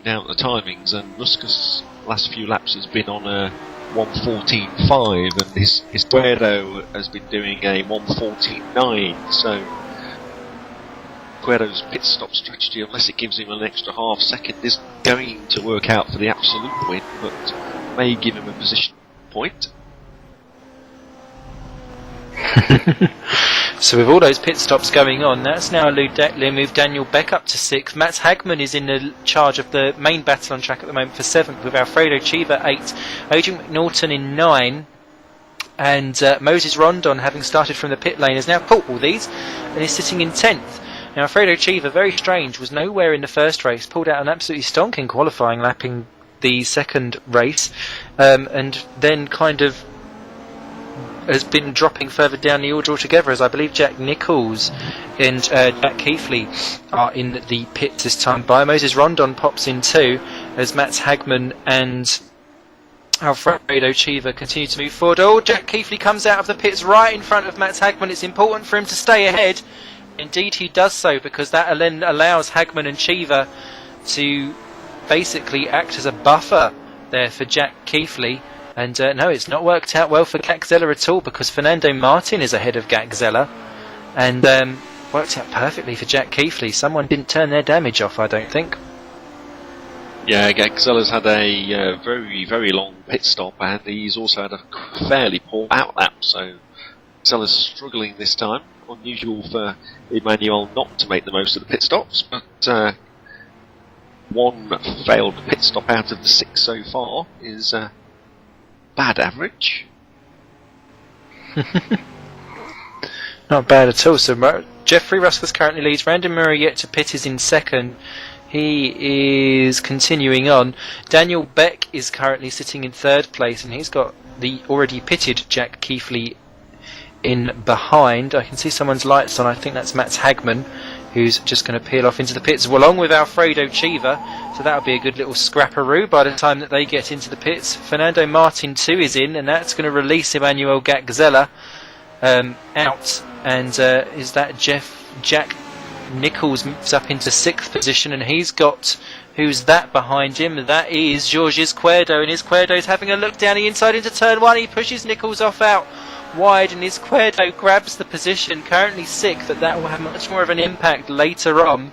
B: Now the timings, and Ruskus last few laps has been on a 1:14.5, and his Izquierdo has been doing a 1:14.9, so Izquierdo's pit stop strategy, unless it gives him an extra half second, isn't going to work out for the absolute win, but may give him a position point.
A: So with all those pit stops going on, that's now moved Daniel Beck up to 6th. Mats Hagman is in the charge of the main battle on track at the moment for 7th, with Alfredo Chiva 8, Adrian McNaughton in 9, and Moses Rondon, having started from the pit lane, has now caught all these and is sitting in 10th. Now Alfredo Chiva, very strange, was nowhere in the first race, pulled out an absolutely stonking qualifying lap in the 2nd race, and then kind of has been dropping further down the order altogether, as I believe Jack Nichols and Jack Keithley are in the pits this time by. Moses Rondon pops in too, as Mats Hagman and Alfredo Chiva continue to move forward. Oh, Jack Keithley comes out of the pits right in front of Mats Hagman. It's important for him to stay ahead. Indeed he does so, because that then allows Hagman and Chiva to basically act as a buffer there for Jack Keithley. And no, it's not worked out well for Gagzella at all, because Fernando Martin is ahead of Gagzella, and worked out perfectly for Jack Keithley. Someone didn't turn their damage off, I don't think.
B: Yeah, Gagzella's had a very, very long pit stop, and he's also had a fairly poor out lap, so Gagzella's struggling this time. Unusual for Emmanuel not to make the most of the pit stops, but one failed pit stop out of the 6 so far is bad average.
A: Not bad at all. So Jeffrey Ruskus currently leads. Randle Murray yet to pit is in 2nd. He is continuing on. Daniel Beck is currently sitting in 3rd place, and he's got the already pitted Jack Keithley in behind. I can see someone's lights on. I think that's Mats Hagman, who's just going to peel off into the pits along with Alfredo Chiva, so that'll be a good little scrapperoo by the time that they get into the pits. Fernando Martin too is in, and that's going to release Emmanuel Gagzella out, and is that Jack Nichols moves up into 6th position, and he's got, who's that behind him? That is Jorge Izquierdo, and Izquierdo's having a look down the inside into turn 1. He pushes Nichols off out wide, and Izquierdo grabs the position, currently 6th, but that will have much more of an impact later on.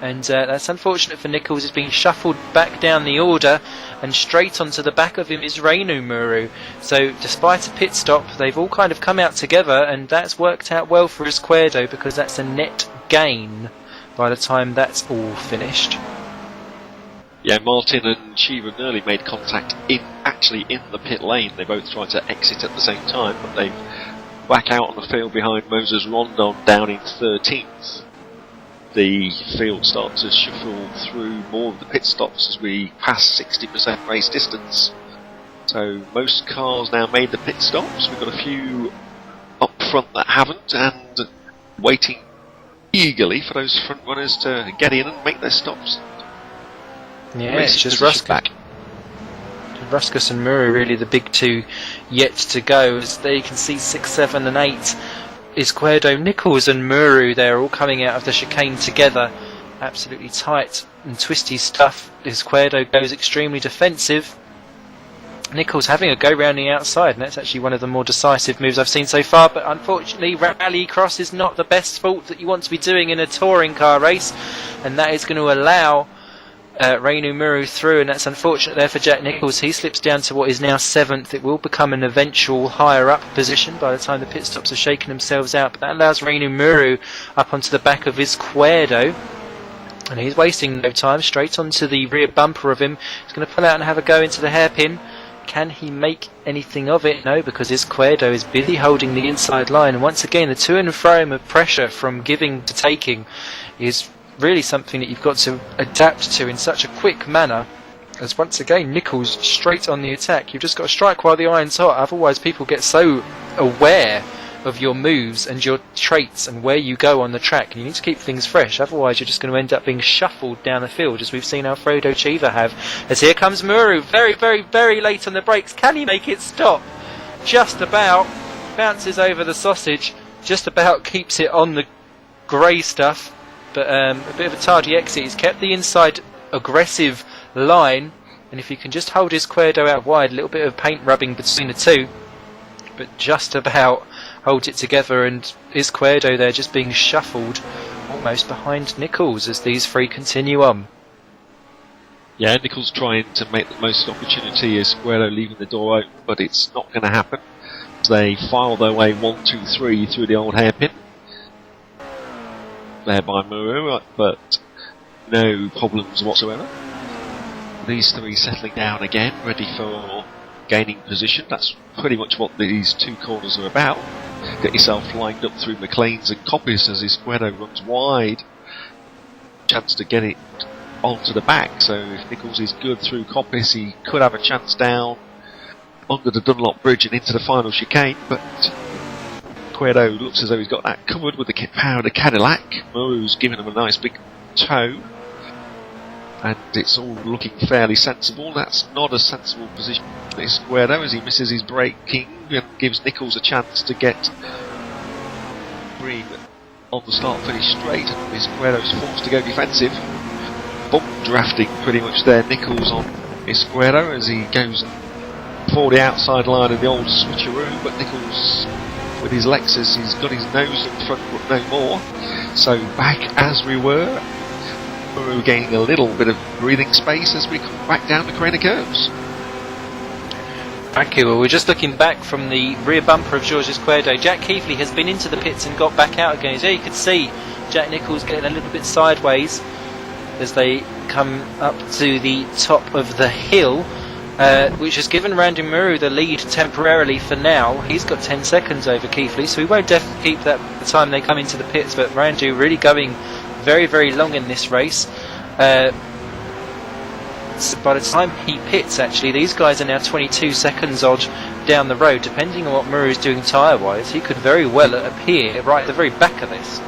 A: And that's unfortunate for Nichols. He's being shuffled back down the order, and straight onto the back of him is Randle Muru. So despite a pit stop, they've all kind of come out together, and that's worked out well for Izquierdo, because that's a net gain by the time that's all finished.
B: Yeah, Martin and Chiva nearly made contact actually in the pit lane. They both tried to exit at the same time, but they back out on the field behind Moses Rondon down in 13th. The field starts to shuffle through more of the pit stops as we pass 60% race distance. So most cars now made the pit stops. We've got a few up front that haven't, and waiting eagerly for those front runners to get in and make their stops.
A: Yeah,
B: race
A: it's just
B: position
A: Ruskus. Ruskus and Muru really the big two yet to go. As there you can see 6, 7 and 8 is Izquierdo, Nichols and Muru. They're all coming out of the chicane together. Absolutely tight and twisty stuff. Izquierdo goes extremely defensive. Nichols having a go round the outside, and that's actually one of the more decisive moves I've seen so far, but unfortunately rallycross is not the best sport that you want to be doing in a touring car race, and that is going to allow Reinu Muru through, and that's unfortunate there for Jack Nichols. He slips down to what is now 7th. It will become an eventual higher up position by the time the pit stops have shaken themselves out, but that allows Reinu Muru up onto the back of Izquierdo, and he's wasting no time, straight onto the rear bumper of him. He's going to pull out and have a go into the hairpin. Can he make anything of it? No, because Izquierdo is busy holding the inside line, and once again the to and fro of pressure from giving to taking is really something that you've got to adapt to in such a quick manner, as once again Nichols straight on the attack. You've just got to strike while the iron's hot, otherwise people get so aware of your moves and your traits and where you go on the track, and you need to keep things fresh, otherwise you're just going to end up being shuffled down the field, as we've seen Alfredo Chiva have. As here comes Muru, very, very, very late on the brakes. Can he make it stop? Just about. Bounces over the sausage, just about keeps it on the grey stuff, but a bit of a tardy exit. He's kept the inside aggressive line, and if you can just hold Izquierdo out wide, a little bit of paint rubbing between the two, but just about holds it together, and Izquierdo there just being shuffled almost behind Nichols as these three continue on.
B: Yeah, Nichols trying to make the most opportunity, Izquierdo leaving the door open, but it's not going to happen. So they file their way 1, 2, 3 through the old hairpin. There by Muru, but no problems whatsoever. These three settling down again, ready for gaining position. That's pretty much what these two corners are about. Get yourself lined up through McLean's and Coppice as Izquierdo runs wide. Chance to get it onto the back, so if Nichols is good through Coppice, he could have a chance down under the Dunlop Bridge and into the final chicane, but Izquierdo looks as though he's got that covered with the power of the Cadillac. Muru's giving him a nice big toe, and it's all looking fairly sensible. That's not a sensible position for Izquierdo as he misses his braking and gives Nichols a chance to get Green on the start-finish straight, and Izquierdo's forced to go defensive. Bump drafting pretty much there, Nichols on Izquierdo as he goes for the outside line of the old switcheroo, but Nichols with his Lexus, he's got his nose in front but no more. So back as we were, Muru gaining a little bit of breathing space as we come back down the Craner curves.
A: Thank you. Well, we're just looking back from the rear bumper of Georges Izquierdo. Jack Keithley has been into the pits and got back out again. There you can see Jack Nichols getting a little bit sideways as they come up to the top of the hill, which has given Randle Muru the lead temporarily for now. He's got 10 seconds over Keithley, so we won't definitely keep that the time they come into the pits, but Randle really going very, very long in this race. So by the time he pits, actually, these guys are now 22 seconds odd down the road. Depending on what Muru's doing tyre-wise, he could very well appear right at the very back of this.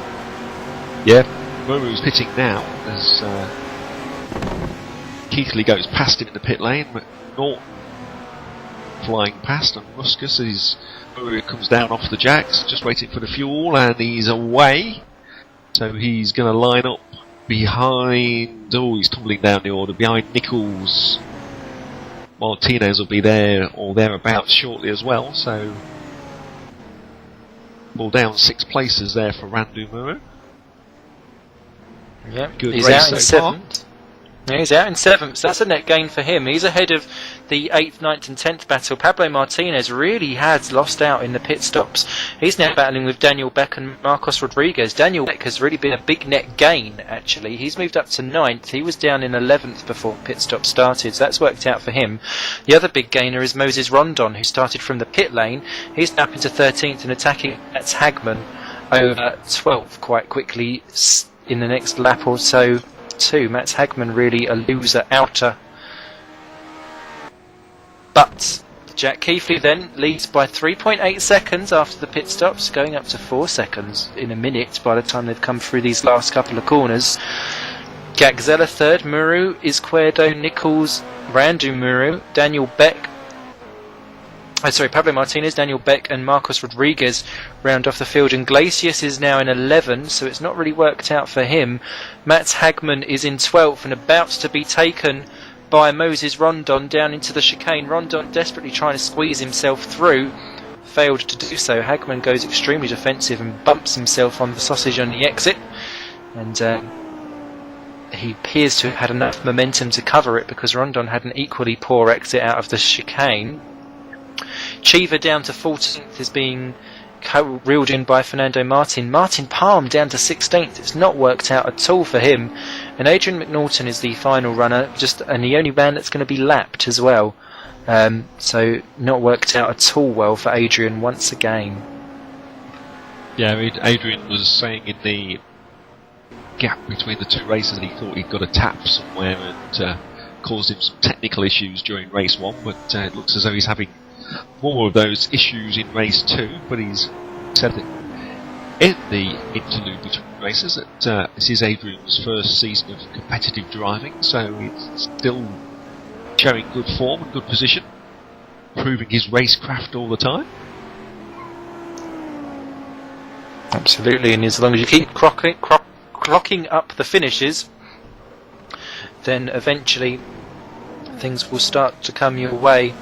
B: Yeah, Muru's pitting now as Keithley goes past him in the pit lane. McNaught flying past, and Ruskus as Muru comes down off the jacks, just waiting for the fuel, and he's away. So he's going to line up behind, he's tumbling down the order, behind Nichols. Martinez will be there or thereabouts shortly as well, so we're down 6 places there for Randle Muru.
A: Yeah,
B: good
A: he's
B: race
A: out in
B: so far.
A: 7th. Yeah, he's out in 7th, so that's a net gain for him. He's ahead of the 8th, 9th and 10th battle. Pablo Martinez really has lost out in the pit stops. He's now battling with Daniel Beck and Marcos Rodriguez. Daniel Beck has really been a big net gain, actually. He's moved up to 9th. He was down in 11th before pit stop started, so that's worked out for him. The other big gainer is Moses Rondon, who started from the pit lane. He's now up into 13th and attacking Mats Hagman over 12th quite quickly in the next lap or so. Mats Hagman really a loser outer, but Jack Keithley then leads by 3.8 seconds after the pit stops, going up to 4 seconds in a minute by the time they've come through these last couple of corners. Gagzella third, Muru, Izquierdo, Nichols, Randle Muru, Daniel Beck. Pablo Martinez, Daniel Beck and Marcos Rodriguez round off the field, and Glacius is now in 11, so it's not really worked out for him. Mats Hagman is in 12th and about to be taken by Moses Rondon down into the chicane. Rondon desperately trying to squeeze himself through, failed to do so. Hagman goes extremely defensive and bumps himself on the sausage on the exit, and he appears to have had enough momentum to cover it because Rondon had an equally poor exit out of the chicane. Cheever down to 14th is being reeled in by Fernando Martin. Martin Palm down to 16th. It's not worked out at all for him. And Adrian McNaughton is the final runner, and the only man that's going to be lapped as well. So not worked out at all well for Adrian once again.
B: Yeah, Adrian was saying in the gap between the two races that he thought he'd got a tap somewhere and caused him some technical issues during race 1, but it looks as though he's having more of those issues in race 2, but he's said that in the interlude between races that this is Adrian's first season of competitive driving, so he's still showing good form and good position, proving his racecraft all the time.
A: Absolutely, and as long as you keep clocking up the finishes, then eventually things will start to come your way.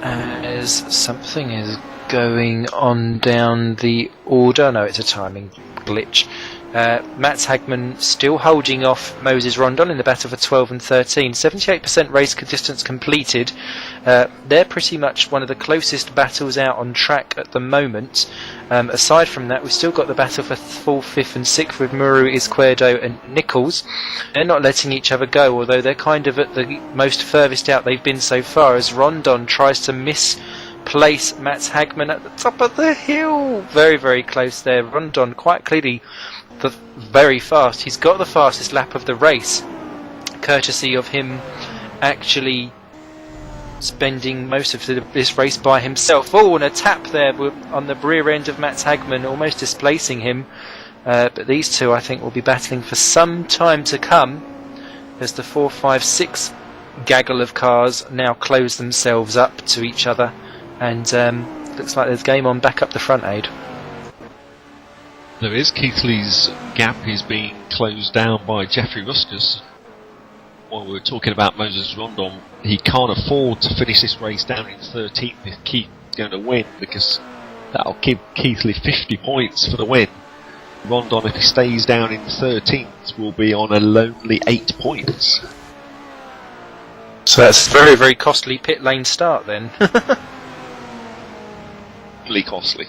A: As something is going on down the order. No, it's a timing glitch. Mats Hagman still holding off Moses Rondon in the battle for 12 and 13. 78% race distance completed. They're pretty much one of the closest battles out on track at the moment. Aside from that, we've still got the battle for 4th, 5th and 6th with Muru, Izquierdo and Nichols. They're not letting each other go, although they're kind of at the most furthest out they've been so far, as Rondon tries to misplace Mats Hagman at the top of the hill. Very, very close there. Rondon quite clearly very fast. He's got the fastest lap of the race, courtesy of him actually spending most of this race by himself. Oh, and a tap there on the rear end of Mats Hagman, almost displacing him. But these two, I think, will be battling for some time to come as the 4, 5, 6 gaggle of cars now close themselves up to each other, and looks like there's game on back up the front, Aid.
B: There is. Keithley's gap is being closed down by Jeffrey Ruskus. While we were talking about Moses Rondon, he can't afford to finish this race down in 13th if Keith's going to win, because that'll give Keithley 50 points for the win. Rondon, if he stays down in 13th, will be on a lonely 8 points.
A: So that's a very, very costly pit lane start then.
B: Really costly.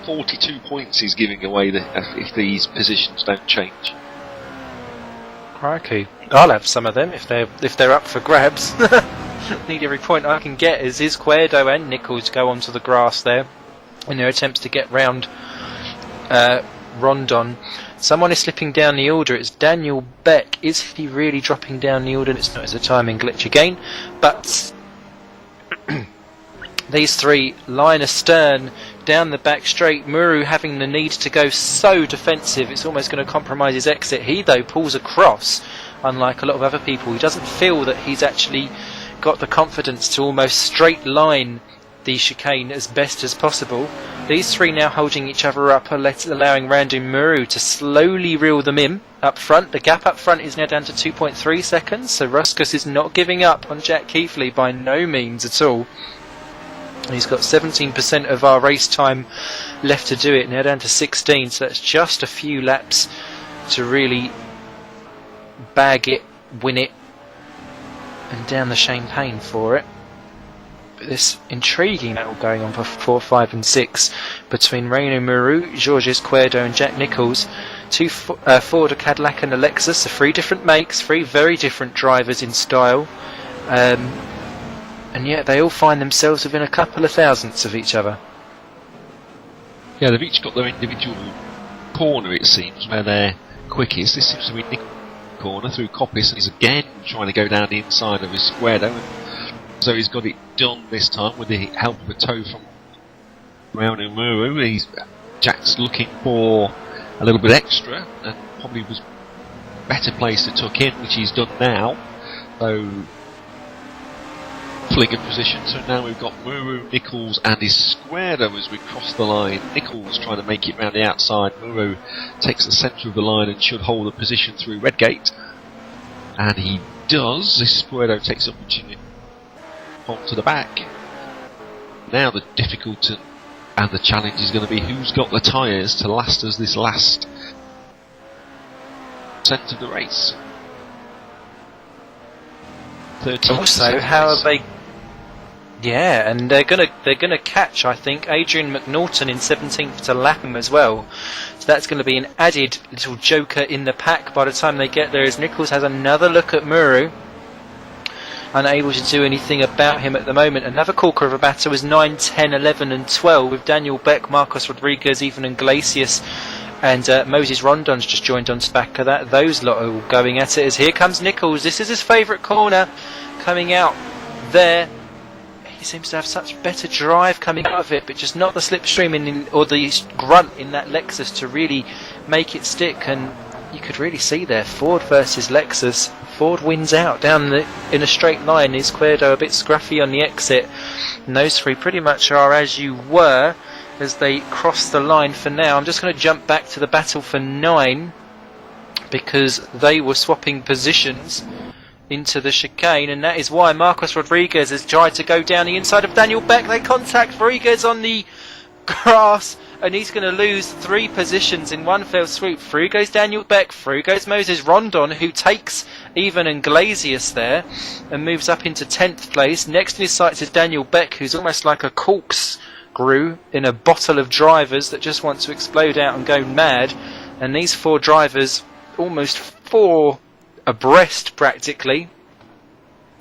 B: 42 points he's giving away if these positions don't change.
A: Crikey. I'll have some of them if they're up for grabs. Need every point I can get as Izquierdo and Nichols go onto the grass there in their attempts to get round Rondon. Someone is slipping down the order. It's Daniel Beck. Is he really dropping down the order? It's not. It's a timing glitch again. But these three line astern down the back straight. Muru having the need to go so defensive, it's almost going to compromise his exit. He, though, pulls across, unlike a lot of other people. He doesn't feel that he's actually got the confidence to almost straight line the chicane as best as possible. These three now holding each other up, allowing Randle Muru to slowly reel them in up front. The gap up front is now down to 2.3 seconds, so Ruskus is not giving up on Jack Keithley by no means at all. He's got 17% of our race time left to do it, now down to 16, so that's just a few laps to really bag it, win it, and down the champagne for it. But this intriguing battle going on for 4, 5 and 6 between Randle Muru, Georges Izquierdo and Jack Nichols. Two Ford, a Cadillac and a Lexus, so 3 different makes, 3 very different drivers in style. And yet they all find themselves within a couple of thousandths of each other.
B: Yeah, they've each got their individual corner, it seems, where they're quickest. This seems to be Nick's corner through Coppice, and he's again trying to go down the inside of Izquierdo. So he's got it done this time with the help of a tow from Brown and Muru. Jack's looking for a little bit extra, and probably was better place to tuck in, which he's done now. So, fully good position. So now we've got Muru, Nichols, and Izquierdo as we cross the line. Nichols trying to make it round the outside. Muru takes the centre of the line and should hold a position through Redgate, and he does. Izquierdo takes the opportunity onto the back. Now the difficulty and the challenge is going to be who's got the tyres to last us this last cent of the race. 13
A: Also, how are they? Yeah, and they're gonna catch, I think, Adrian McNaughton in 17th to lap him as well. So that's going to be an added little joker in the pack by the time they get there. As Nichols has another look at Muru, unable to do anything about him at the moment. Another corker of a battle is 9, 10, 11 and 12 with Daniel Beck, Marcos Rodriguez, even Iglesias and Moses Rondon's just joined on to back of that. Those lot are all going at it as here comes Nichols. This is his favourite corner coming out there. He seems to have such better drive coming out of it, but just not the slipstream or the grunt in that Lexus to really make it stick. And you could really see there, Ford versus Lexus. Ford wins out down in a straight line. Izquierdo a bit scruffy on the exit. And those three pretty much are as you were as they cross the line for now. I'm just going to jump back to the battle for 9 because they were swapping positions into the chicane, and that is why Marcos Rodriguez has tried to go down the inside of Daniel Beck. They contact Rodriguez on the grass, and he's going to lose 3 positions in one fell swoop. Through goes Daniel Beck, through goes Moses Rondon, who takes even Iglesias there and moves up into 10th place. Next in his sights is Daniel Beck, who's almost like a corkscrew in a bottle of drivers that just want to explode out and go mad. And these 4 drivers, almost 4 abreast practically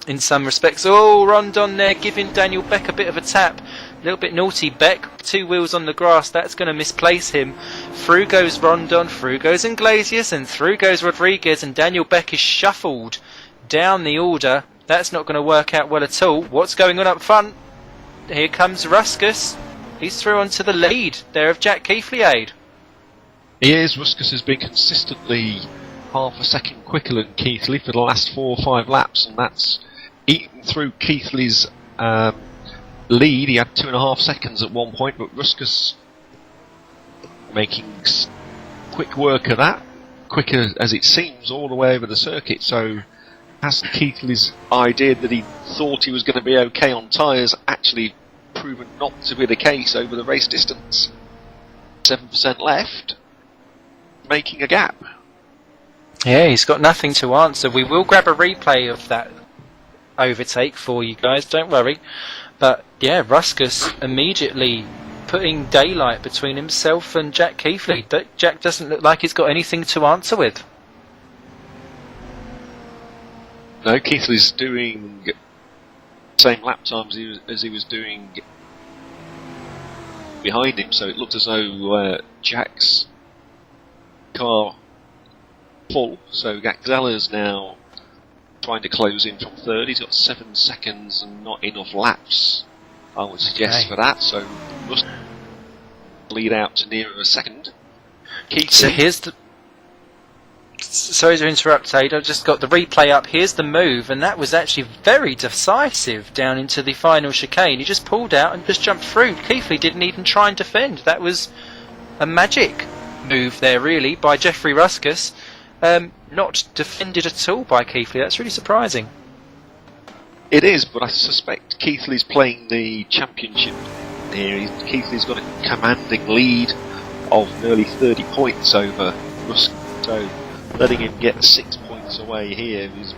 A: in some respects. Oh, Rondon there giving Daniel Beck a bit of a tap. A little bit naughty Beck, 2 wheels on the grass, that's going to misplace him. Through goes Rondon, through goes Iglesias, and through goes Rodriguez, and Daniel Beck is shuffled down the order. That's not going to work out well at all. What's going on up front? Here comes Ruskus. He's through onto the lead there of Jack Keithley aid.
B: He is. Ruskus has been consistently half a second quicker than Keithley for the last 4 or 5 laps, and that's eaten through Keithley's lead. He had 2.5 seconds at one point, but Ruskus making quick work of that, quicker as it seems all the way over the circuit. So has Keithley's idea that he thought he was going to be okay on tyres actually proven not to be the case over the race distance? 7% left, making a gap.
A: Yeah, he's got nothing to answer. We will grab a replay of that overtake for you guys, don't worry. But yeah, Ruskus immediately putting daylight between himself and Jack Keithley. Jack doesn't look like he's got anything to answer with.
B: No, Keithley's doing the same lap times as he was doing behind him, so it looked as though Jack's car full, so Gaxella's now trying to close in from 3rd. He's got 7 seconds and not enough laps, I would suggest, for that, so must lead out to nearer a second. Keithley.
A: So here's the... Sorry to interrupt, Aid, I've just got the replay up. Here's the move, and that was actually very decisive down into the final chicane. He just pulled out and just jumped through. Keithley didn't even try and defend. That was a magic move there, really, by Jeffrey Ruskus. Not defended at all by Keithley. That's really surprising.
B: It is, but I suspect Keithley's playing the championship here. Keithley's got a commanding lead of nearly 30 points over Ruskus, so letting him get 6 points away here is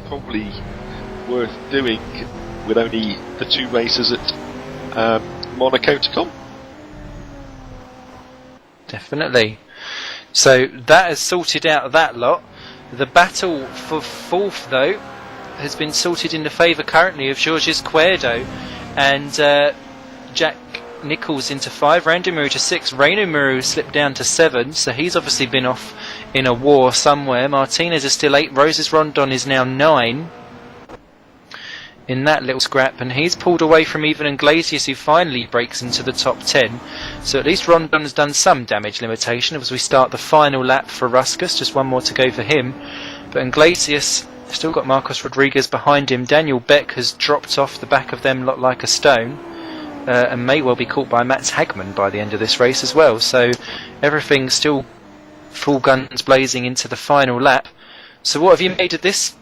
B: probably worth doing with only the 2 races at Monaco to come. Definitely.
A: So that has sorted out that lot. The battle for 4th, though, has been sorted in the favour currently of Georges Izquierdo and Jack Nichols into 5, Randle Muru to 6, Reino Muru slipped down to 7, so he's obviously been off in a war somewhere. Martinez is still 8, Roses Rondon is now 9. in that little scrap, and he's pulled away from even Iglesias, who finally breaks into the top 10. So at least Rondon's done some damage limitation as we start the final lap for Ruskus. Just one more to go for him. But Iglesias still got Marcos Rodriguez behind him. Daniel Beck has dropped off the back of them like a stone, and may well be caught by Mats Hagman by the end of this race as well. So everything's still full guns blazing into the final lap. So what have you made of this?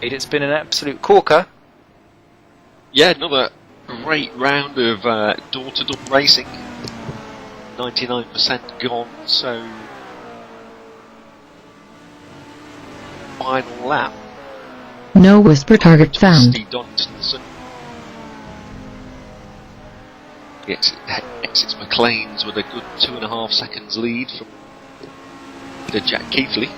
A: It's been an absolute corker.
B: Yeah, another great round of door-to-door racing. 99% gone, so final lap.
D: No whisper target found.
B: Steve Donaldson exits McLean's with a good 2.5 seconds lead from the Jack Keithley.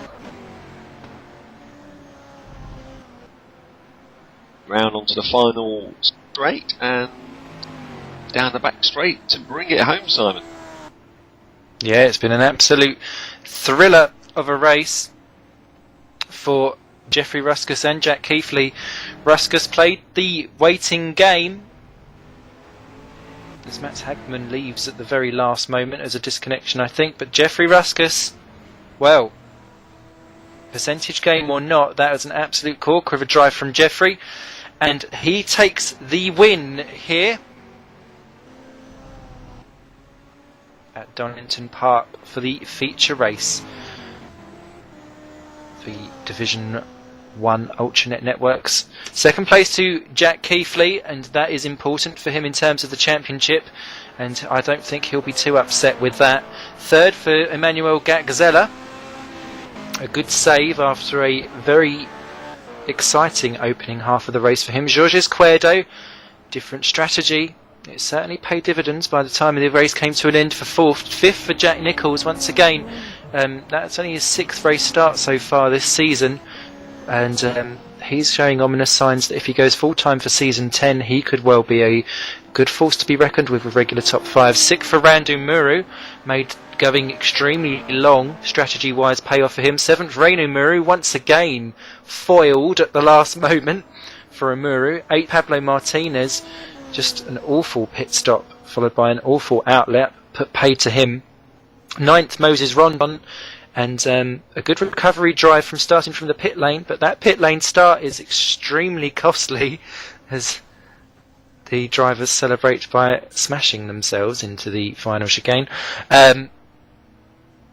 B: Round onto the final straight and down the back straight to bring it home, Simon.
A: Yeah, it's been an absolute thriller of a race for Jeffrey Ruskus and Jack Keithley. Ruskus played the waiting game as Mats Hagman leaves at the very last moment as a disconnection, I think. But Jeffrey Ruskus, well, percentage game or not, that was an absolute corker of a drive from Jeffrey. And he takes the win here at Donnington Park for the feature race. The Division 1 Ultranet Networks. Second place to Jack Keithley, and that is important for him in terms of the championship, and I don't think he'll be too upset with that. Third for Emmanuel Gatzella. A good save after a very exciting opening half of the race for him. Georges Cuerdo, different strategy. It certainly paid dividends by the time the race came to an end for fourth. Fifth for Jack Nichols once again. That's only his 6th race start so far this season, and he's showing ominous signs that if he goes full time for season 10, he could well be a good force to be reckoned with regular top 5. 6th for Randle Muru, made going extremely long strategy wise payoff for him. 7th Reinu Muru, once again foiled at the last moment for Muru. 8th Pablo Martinez, just an awful pit stop followed by an awful outlet paid to him. 9th Moses Rondon, and a good recovery drive from starting from the pit lane, but that pit lane start is extremely costly as the drivers celebrate by smashing themselves into the final chicane.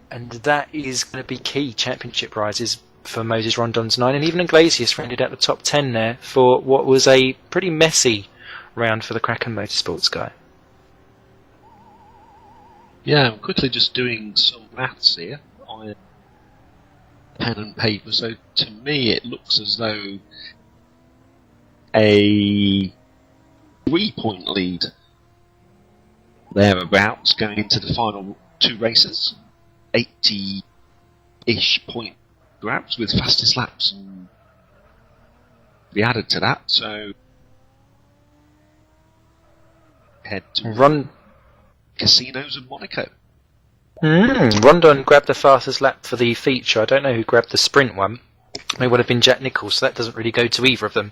A: And that is going to be key championship prizes for Moses Rondon's 9, and even Iglesias rounded out the top 10 there for what was a pretty messy round for the Kraken Motorsports guy.
B: Yeah, I'm quickly just doing some maths here on pen and paper. So to me, it looks as though a 3-point lead thereabouts going into the final 2 races. 80-ish point grabs with fastest laps and be added to that. So head to
A: Run.
B: Casinos of Monaco.
A: Rondon grabbed the fastest lap for the feature. I don't know who grabbed the sprint one. May well have been Jack Nichols, so that doesn't really go to either of them.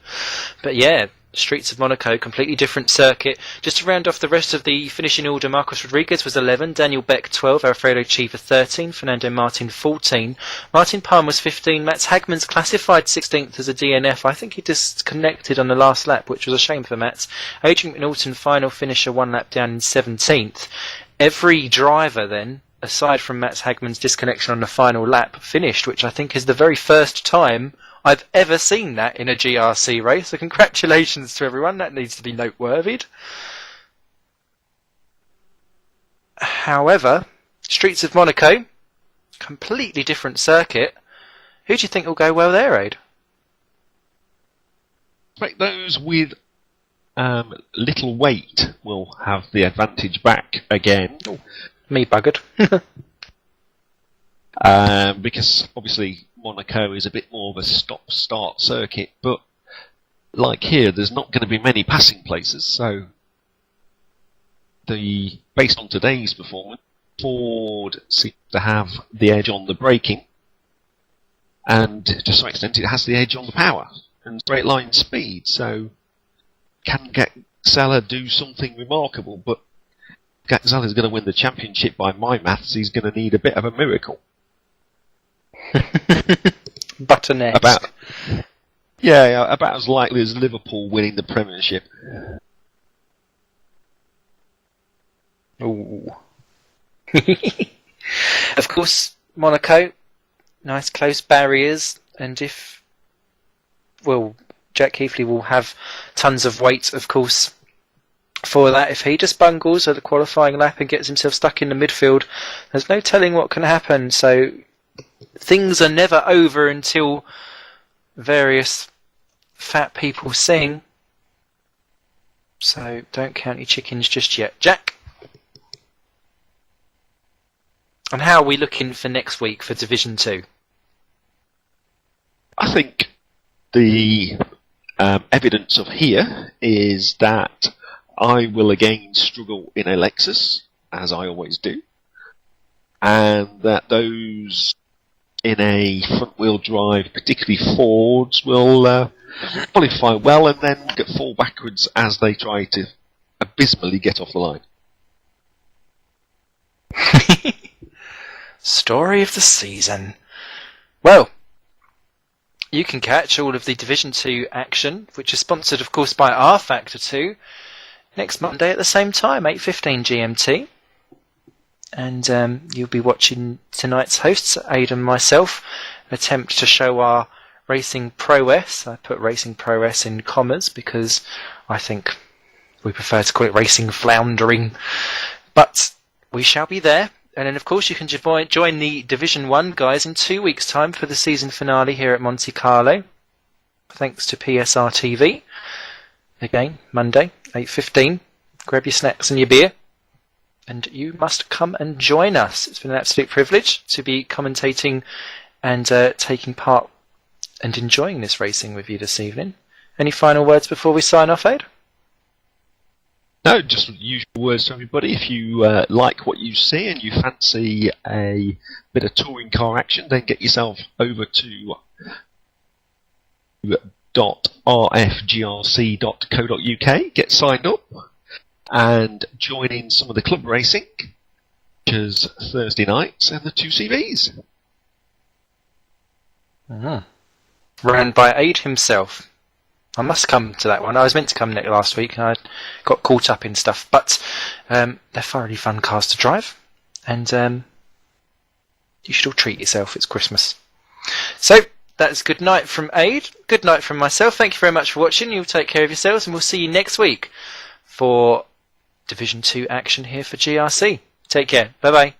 A: But yeah, Streets of Monaco, completely different circuit. Just to round off the rest of the finishing order, Marcos Rodriguez was 11, Daniel Beck 12, Alfredo Chiva 13, Fernando Martin 14, Martin Palm was 15, Mats Hagman's classified 16th as a DNF. I think he disconnected on the last lap, which was a shame for Mats. Adrian McNaughton, final finisher, 1 lap down in 17th. Every driver then, aside from Mats Hagman's disconnection on the final lap, finished, which I think is the very first time I've ever seen that in a GRC race, so congratulations to everyone, that needs to be noteworthy. However, Streets of Monaco, completely different circuit. Who do you think will go well there, Aid?
B: I expect those with little weight will have the advantage back again.
A: Oh, me buggered.
B: Because obviously Monaco is a bit more of a stop-start circuit, but like here, there's not going to be many passing places, so based on today's performance, Ford seems to have the edge on the braking, and to some extent it has the edge on the power. and straight line speed. So can Gazella do something remarkable? But Gazella's going to win the championship by my maths. He's going to need a bit of a miracle.
A: Butternut.
B: About as likely as Liverpool winning the Premiership.
A: Ooh. Of course, Monaco, nice close barriers, and Jack Keithley will have tons of weight, of course, for that. If he just bungles at the qualifying lap and gets himself stuck in the midfield, there's no telling what can happen. So things are never over until various fat people sing. So don't count your chickens just yet, Jack. And how are we looking for next week for Division 2?
B: I think the evidence of here is that I will again struggle in a Lexus, as I always do, and that those in a front-wheel drive, particularly Fords, will qualify well and then fall backwards as they try to abysmally get off the line.
A: Story of the season. Well, you can catch all of the Division 2 action, which is sponsored, of course, by R Factor 2, next Monday at the same time, 8:15 GMT. And you'll be watching tonight's hosts, Aidan and myself, attempt to show our racing prowess. I put racing prowess in commas because I think we prefer to call it racing floundering. But we shall be there. And then, of course, you can join the Division 1 guys in 2 weeks' time for the season finale here at Monte Carlo. Thanks to PSR TV. Again, Monday, 8:15. Grab your snacks and your beer. And you must come and join us. It's been an absolute privilege to be commentating and taking part and enjoying this racing with you this evening. Any final words before we sign off, Aid?
B: No, just usual words to everybody. If you like what you see and you fancy a bit of touring car action, then get yourself over to .rfgrc.co.uk, get signed up, and join in some of the club racing, which is Thursday nights, and the 2CVs.
A: Ran by Aid himself. I must come to that one. I was meant to come last week and I got caught up in stuff, but they're thoroughly fun cars to drive, and you should all treat yourself. It's Christmas. So that's good night from Aid, good night from myself. Thank you very much for watching. You'll take care of yourselves, and we'll see you next week for Division 2 action here for GRC. Take care. Bye bye.